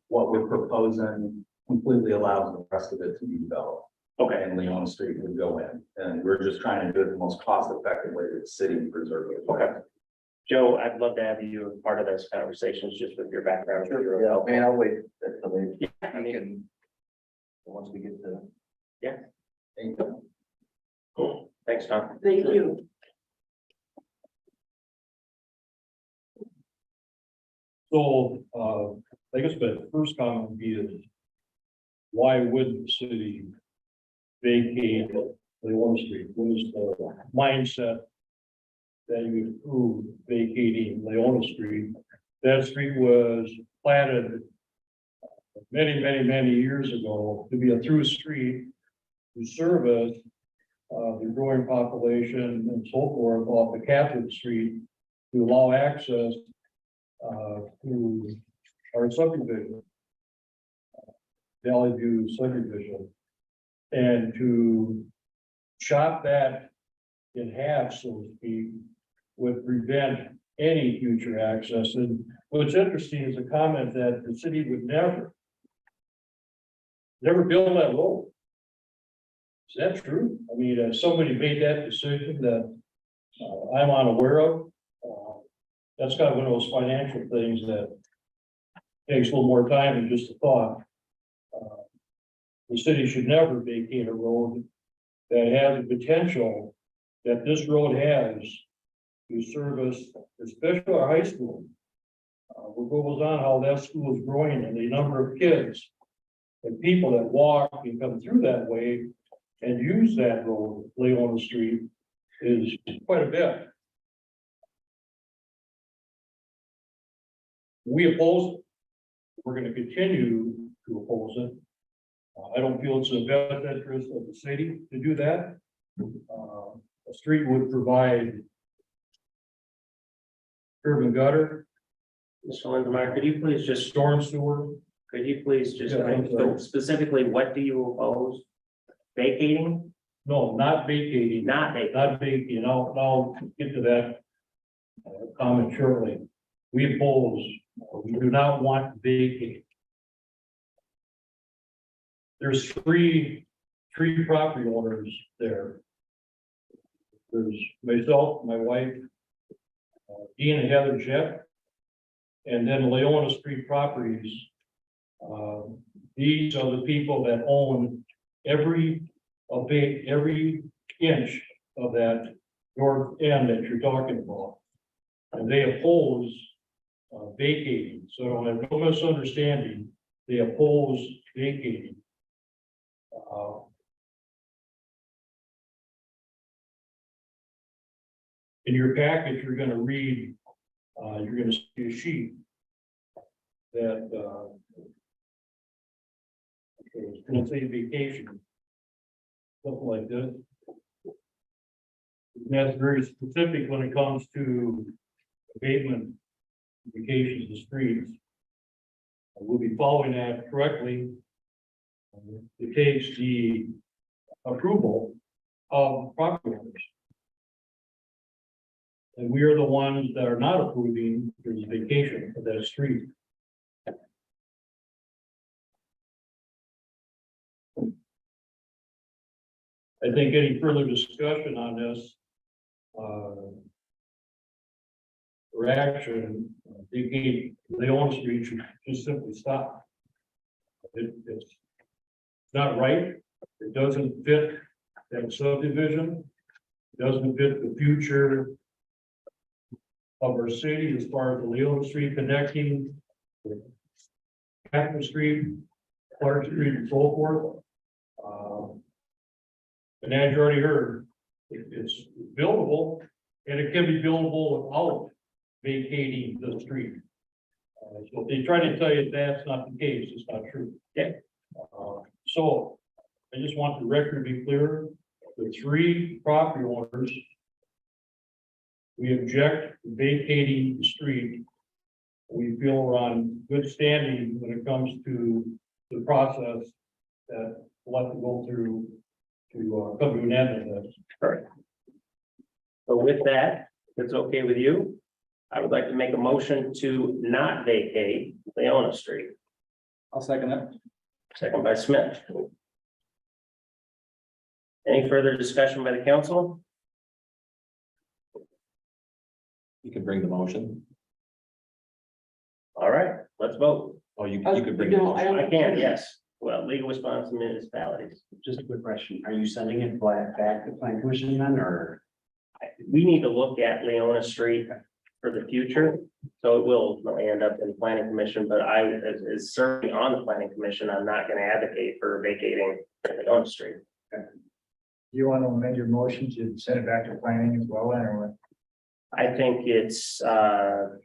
what we're proposing completely allows the rest of it to be developed. Okay, And Leona Street would go in, and we're just trying to do it the most cost-effective way that the city can preserve it. okay. Joe, I'd love to have you as part of those conversations just with your background. Yeah, man, I'll wait. I mean, Once we get to. Thank you. cool. Thanks, Tom. Thank you. So, I guess the first comment would be is, why would the city vacate Leona Street? What is the mindset that you approve vacating Leona Street? That street was platted many years ago to be a through street to service the growing population and so forth off the Catholic Street to allow access to our subdivision, Valley View subdivision, and to chop that in half, so to speak, would prevent any future access. And what's interesting is a comment that the city would never build that road. Is that true? I mean, somebody made that decision that I'm unaware of. That's kind of one of those financial things that takes a little more time than just a thought. The city should never vacate a road that has the potential that this road has to service, especially our high school. What goes on, how that school is growing and the number of kids and people that walk and come through that way and use that road, Leona Street, is quite a bit. We oppose it. We're going to continue to oppose it. I don't feel it's in the best interest of the city to do that. A street would provide curb and gutter, Mr. Lindenmeyer, could you please just, storm sewer. could you please just, Yeah, I'm sorry. specifically, what do you oppose? Vacating, No, not vacating. not vacating? Not vacating. I'll get to that comment shortly. We oppose, we do not want vacating. There's three property owners there. There's myself, my wife, Dean and Heather Jett, and then Leona Street Properties. These are the people that own every inch of that north end that you're talking about. And they oppose vacating, so I have no misunderstanding, they oppose vacating. In your package, you're gonna read, you're gonna see a sheet that, it's gonna say vacation. Something like this. And that's very specific when it comes to abatement, vacations and streets. We'll be following that correctly. It takes the approval of property owners. And we are the ones that are not approving the vacation of that street. I think any further discussion on this, or action, vacating Leon Street should just simply stop. It's not right. It doesn't fit that subdivision. It doesn't fit the future of our city as far as the Leon Street connecting Captain Street, Clark Street, and so forth. And as you already heard, it's buildable, and it can be buildable without vacating the street. So if they try to tell you that's not the case, it's not true. Okay. So I just want the record to be clear. The three property owners, we object to vacating the street. We feel we're on good standing when it comes to the process that we'll have to go through to come to an end of this. So with that, if it's okay with you, I would like to make a motion to not vacate Leona Street. I'll second that. Second by Smith. Any further discussion by the council? You can bring the motion. All right, let's vote. Oh, you could bring. No, I don't- I can, yes. Well, legal response to municipalities. Just a quick question. Are you sending it back to plan commission then, or? We need to look at Leona Street for the future. So it will end up in the planning commission, but I, as serving on the planning commission, I'm not gonna advocate for vacating Leona Street. Do you want to amend your motion to send it back to planning as well, or what? I think it's, Tom,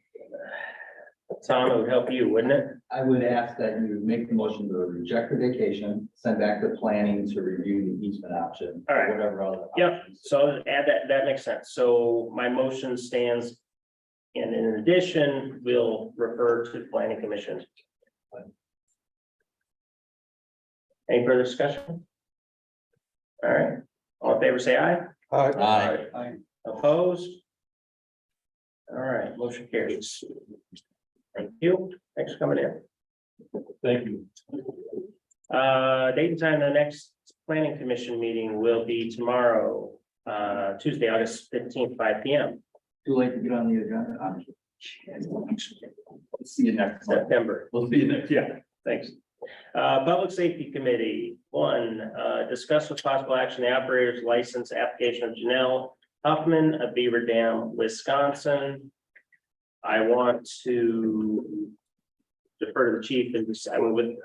it would help you, wouldn't it? I would ask that you make the motion to reject the vacation, send back to planning to review the easement option. All right. or Whatever other. Yep, options. so add that makes sense. So my motion stands. And in addition, we'll refer to the planning commission. Any further discussion? All right, all in favor, say aye. Aye. Opposed? All right, motion carries. Thank you. Thanks for coming in. Thank you. Date and time, the next planning commission meeting will be tomorrow, Tuesday, August 15th, 5 p.m. Too late to get on the agenda. See you next month. September. We'll see you next. Yeah, thanks. Public Safety Committee, one, discuss with possible action, the operator's license application of Janelle Huffman of Beaver Dam, Wisconsin. I want to defer to the chief and decide with,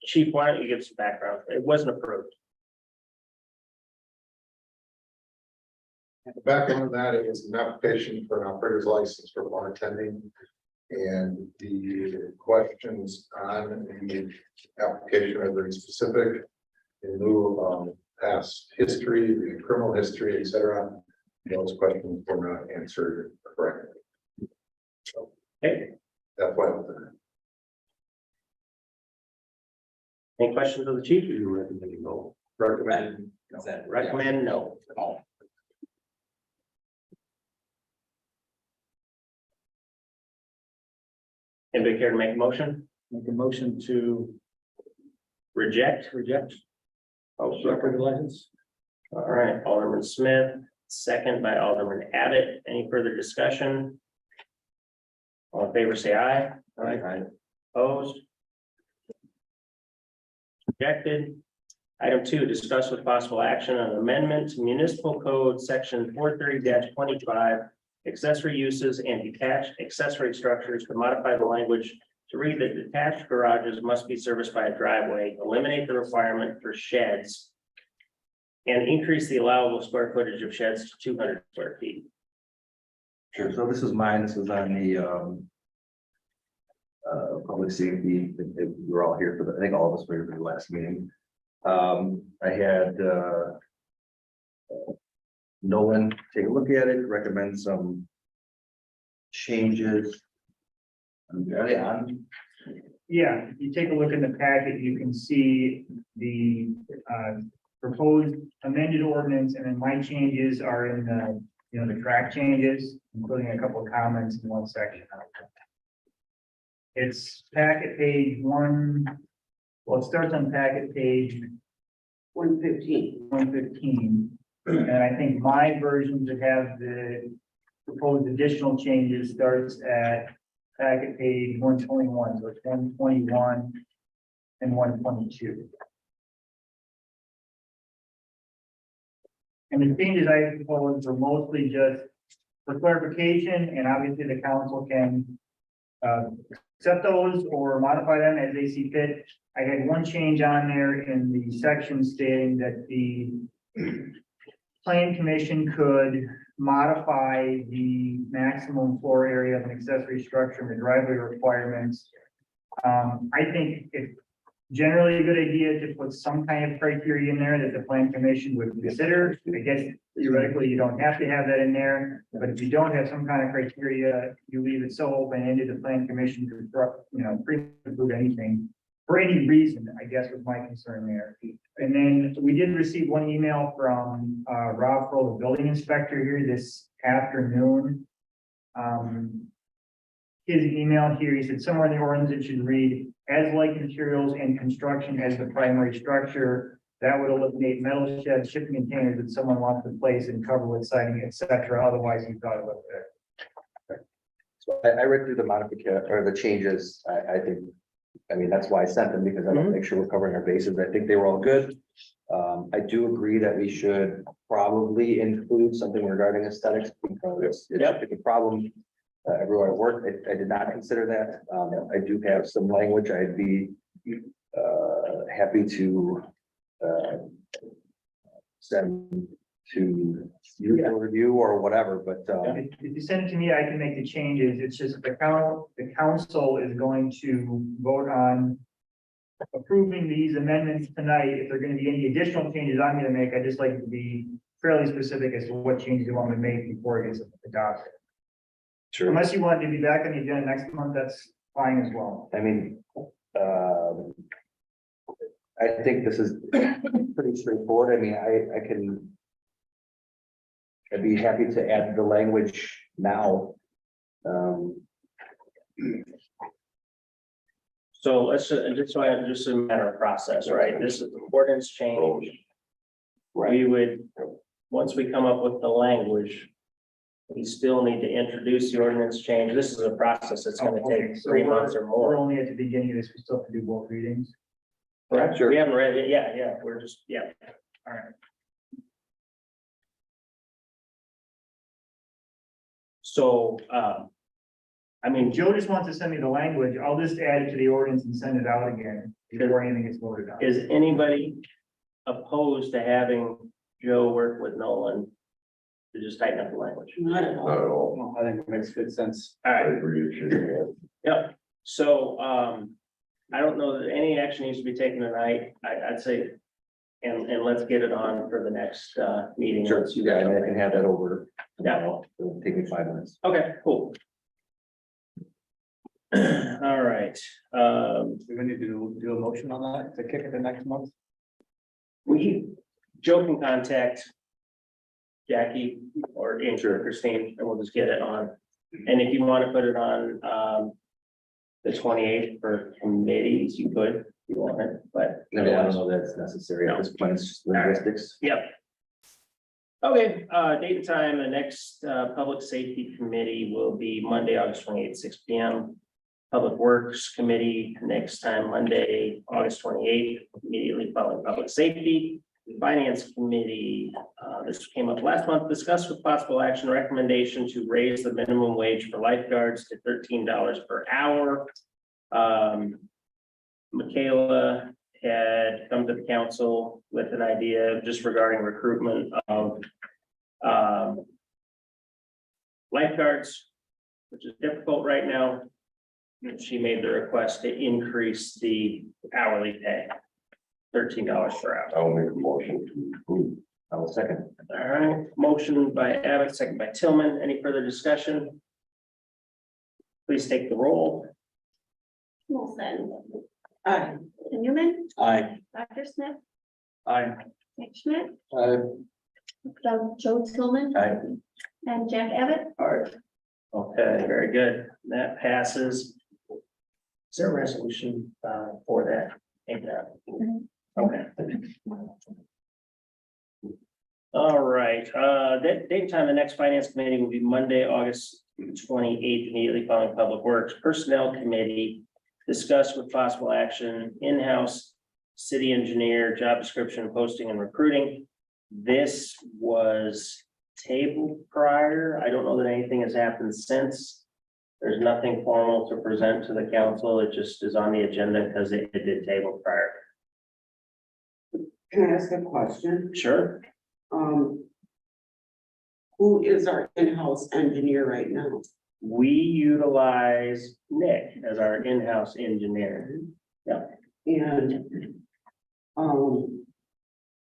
chief, why don't you give some background? It wasn't approved. The background of that is an application for an operator's license for bartending. And the questions on the application are very specific. In lieu of past history, the criminal history, et cetera. Those questions were not answered correctly. So Okay, that's why I'm there. any questions of the chief? You recommending no? Recommend. Is that- Recommend no. Anybody care to make a motion? Make a motion to Reject? reject Oh, operator license. All right, Alderman Smith, second by Alderman Abbott. Any further discussion? All in favor, say aye. Aye. Opposed? Rejected. Item 2, discuss with possible action on amendment to municipal code section 430-25, accessory uses and detached accessory structures to modify the language to read that detached garages must be serviced by a driveway, eliminate the requirement for sheds, and increase the allowable square footage of sheds to 200 square feet. Sure, so this is mine, this was on the, public safety, we were all here for the, I think all of us were here for the last meeting. I had, Nolan take a look at it, recommend some changes. Are they on? Yeah, if you take a look in the packet, you can see the proposed amended ordinance, and then my changes are in the, you know, the track changes, including a couple of comments in one section. It's packet page 1. Well, it starts on packet page 115. 115. And I think my version that have the proposed additional changes starts at packet page 121, so it's 121 and 122. And the changes I proposed were mostly just for clarification, and obviously the council can accept those or modify them as they see fit. I had one change on there in the section stating that the Plan Commission could modify the maximum floor area of an accessory structure and the driveway requirements. I think it's generally a good idea to put some kind of criteria in there that the Plan Commission would consider. I guess theoretically, you don't have to have that in there, but if you don't have some kind of criteria, you leave it so open-ended, the Plan Commission could, you know, pre-approve anything for any reason, I guess was my concern there. And then we did receive one email from Rob Kroll, the building inspector here this afternoon. His email here, he said somewhere in the ordinance it should read, as like materials and construction as the primary structure. That would eliminate metal sheds, shipping containers that someone wants to place and cover with siding, etc. Otherwise, he thought it looked there. So I read through the modification or the changes, I think, I mean, that's why I sent them, because I want to make sure we're covering our bases. I think they were all good. I do agree that we should probably include something regarding aesthetics, because it's a problem everywhere I work. I did not consider that. I do have some language. I'd be happy to send to you for review or whatever, but If you send it to me, I can make the changes. It's just the council is going to vote on approving these amendments tonight. If there are going to be any additional changes I'm going to make, I just like to be fairly specific as to what changes you want me to make before it gets adopted. sure. Unless you want to be back on the agenda next month, that's fine as well. I mean, I think this is pretty straightforward. I mean, I'd be happy to add the language now. So let's just a matter of process, right? This is the ordinance change. We would, once we come up with the language, we still need to introduce the ordinance change. This is a process that's going to Okay, take so 3 months or We're more. only at the beginning of this. We still have to do both readings. Correct? Sure. We haven't read it. Yeah, we're just, All right. So, I mean, Joe just wants to send me the language. I'll just add it to the ordinance and send it out again before anything gets voted on. is anybody opposed to having Joe work with Nolan to just tighten up the language? Not at all. Not at all. I think it makes good sense. All I right, agree with you. yep. So, I don't know that any action needs to be taken tonight. I'd say, and let's get it on for the next, meeting. Sure, Once you yeah, guys and I can have that over. Yeah. tomorrow. It'll take me 5 minutes. Okay, cool. All right, Do we need to do a motion on that to kick it the next month? Joe can contact Jackie or Andrew or Christine, and we'll just get it on. And if you want to put it on, the 28th for committees, you could, if you want it, but. I mean, I don't know that it's necessary at this point, it's just linguistics. Yep. Okay, date and time, the next, Public Safety Committee will be Monday, August 28th, 6 p.m. Public Works Committee, next time, Monday, August 28th, immediately following Public Safety. Finance Committee, this came up last month, discuss with possible action recommendation to raise the minimum wage for lifeguards to $13 per hour. Michaela had come to the council with an idea just regarding recruitment of lifeguards, which is difficult right now. And she made the request to increase the hourly pay, $13 per hour. I'll make a motion to approve. I will second. All right, motion by Abbott, second by Tillman. Any further discussion? Please take the roll. Wilson, Aye. Newman, Aye. Dr. Smith, Aye. Nick Schmidt, Aye. Joe Tillman. Aye. And Jack Abbott. Okay, very good. That passes. Is there a resolution for that? Ain't that? Okay. All right, date and time, the next finance committee will be Monday, August 28th, immediately following Public Works. Personnel Committee, discuss with possible action, in-house city engineer, job description, posting and recruiting. This was tabled prior. I don't know that anything has happened since. There's nothing formal to present to the council. It just is on the agenda because it did table prior. Can I ask a question? Sure. Who is our in-house engineer right now? We utilize Nick as our in-house engineer. And,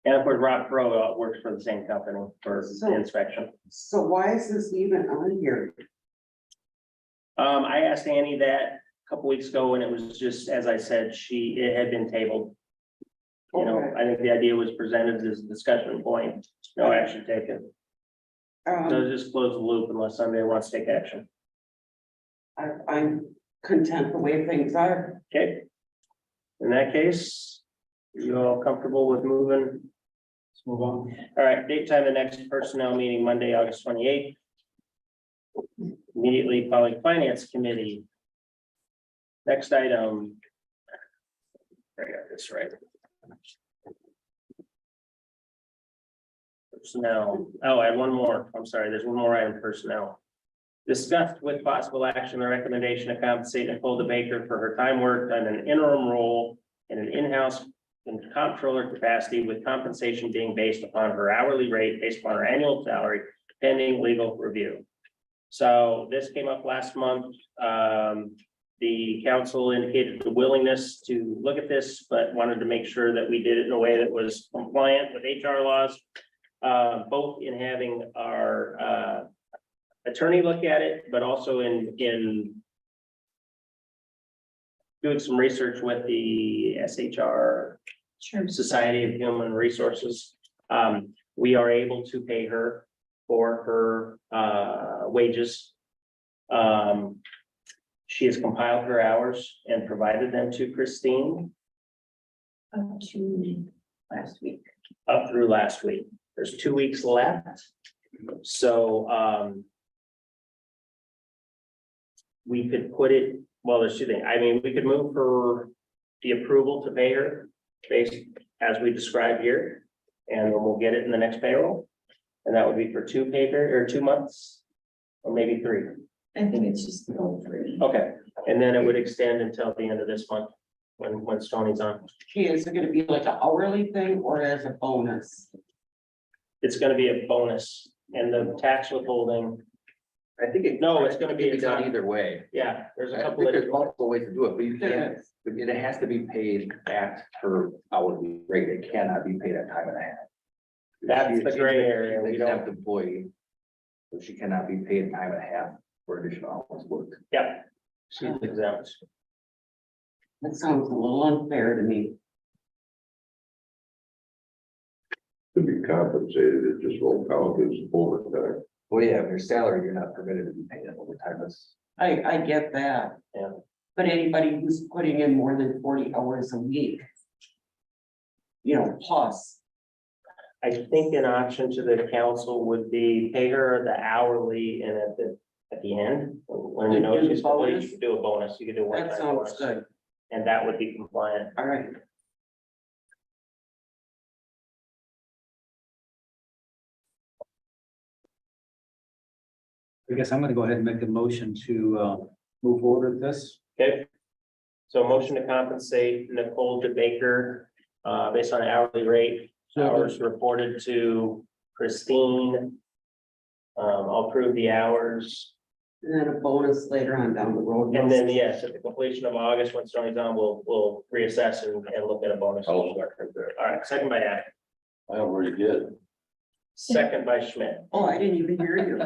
And of course, Rob Pro works for the same company for the inspection. so why is this even on here? I asked Annie that a couple weeks ago and it was just, as I said, it had been tabled. You know, Okay. I think the idea was presented as a discussion point, no action taken. So just close the loop unless somebody wants to take action. I'm content the way things are. Okay. In that case, you all comfortable with moving? Let's move on. All right, date time, the next personnel meeting, Monday, August 28th. Immediately following Finance Committee. Next item. I got this right. Personnel, oh, I had one more, I'm sorry, there's one more item, personnel. Discussed with possible action, the recommendation to compensate Nicole DeBaker for her time worked on an interim role in an in-house comptroller capacity, with compensation being based upon her hourly rate based upon her annual salary pending legal review. So this came up last month. The council indicated the willingness to look at this, but wanted to make sure that we did it in a way that was compliant with HR laws. Both in having our attorney look at it, but also in doing some research with the SHR Society of Human Resources. We are able to pay her for her wages. She has compiled her hours and provided them to Christine Up to last week. up through last week. There's 2 weeks left. So we could put it, well, there's two things. I mean, we could move for the approval to pay her based as we described here. And then we'll get it in the next payroll. And that would be for 2 pay or 2 months, or maybe 3. I think it's just the whole three. Okay, and then it would extend until the end of this month when Stoney's on. Okay, is it gonna be like an hourly thing or as a bonus? It's gonna be a bonus and the tax withholding, I think it. No, it's gonna be- It can done either way. yeah, there's a I couple think of. there's multiple ways to do it, but you can't, Yes. it has to be paid at her hourly rate. It cannot be paid at time and a half. That's the gray area. She's an We don't, exempt employee. So she cannot be paid time and a half for additional hours worked. yeah, she's exempt. That sounds a little unfair to me. To be compensated, it just won't count as overtime. Well, yeah, if your salary, you're not permitted to be paid at overtime. That's, I get that. Yeah. But anybody who's putting in more than 40 hours a week. You know, plus, I think an option to the council would be pay her the hourly and at the end, when you know Do the she's fully, you bonus? could do a bonus, you could do one that time sounds bonus. good. And that would be compliant. All right. I guess I'm gonna go ahead and make a motion to move forward with this. Okay. So motion to compensate Nicole DeBaker, based on hourly rate, hours reported to Christine. I'll approve the hours, And then a bonus later on down the road. and then, yes, at the completion of August, when Stoney's on, we'll reassess and look at a bonus. I'll All second that. right, second by Adam, I already did. second by Schmidt. Oh, I didn't even hear you.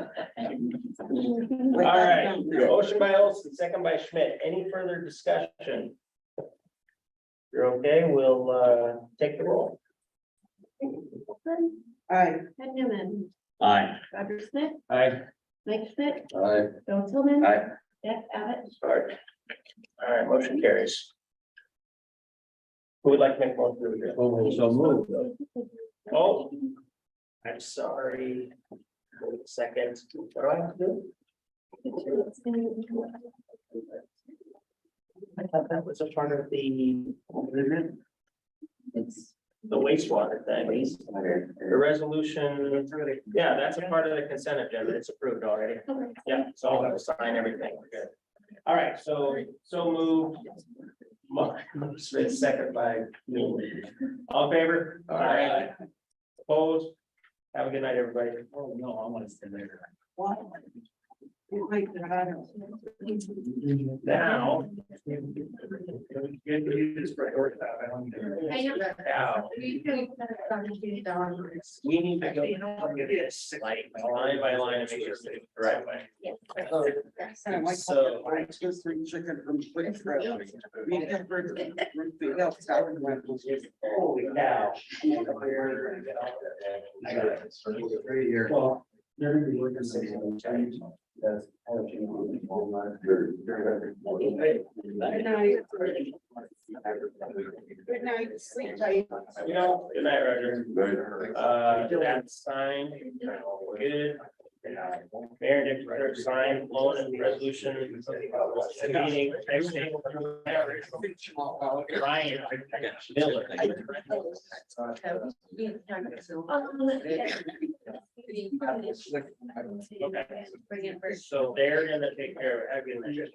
All right, motion by Olson, second by Schmidt. Any further discussion? You're okay, we'll take the roll. Aye. Ted Newman, Aye. Roger Smith, Aye. Mike Schmidt, Aye. Bill Tillman. Aye. Jeff Abbott. Sorry. All right, motion carries. Who would like to make one through here? So move. Oh, I'm sorry. Wait a second. What do I have to do? I thought that was a part of the It's the wastewater thing. The resolution, yeah, that's a part of the consent agenda. It's approved already. okay. Yeah, so I'll have to sign everything. We're good. All right, so moved. Mark, Smith, second by me. All in favor? Aye. Opposed? Have a good night, everybody. Oh, no, I want to stay there. Oh my God. Now. Now, we need to go look at this like line by line and make sure it's the right way. So- Just three chicken from Quick Trip. We have heard from Fidel Tower. Holy cow. I got it. Right here. Well, they're gonna be working 6 of them. That's. Good night. Good night, sleep tight. You know, good night, Roger. That's signed. Good. Mayor and Deputy Clerk signed, loan and resolution. Meeting. Ryan Miller. Okay. So they're gonna take care of everything.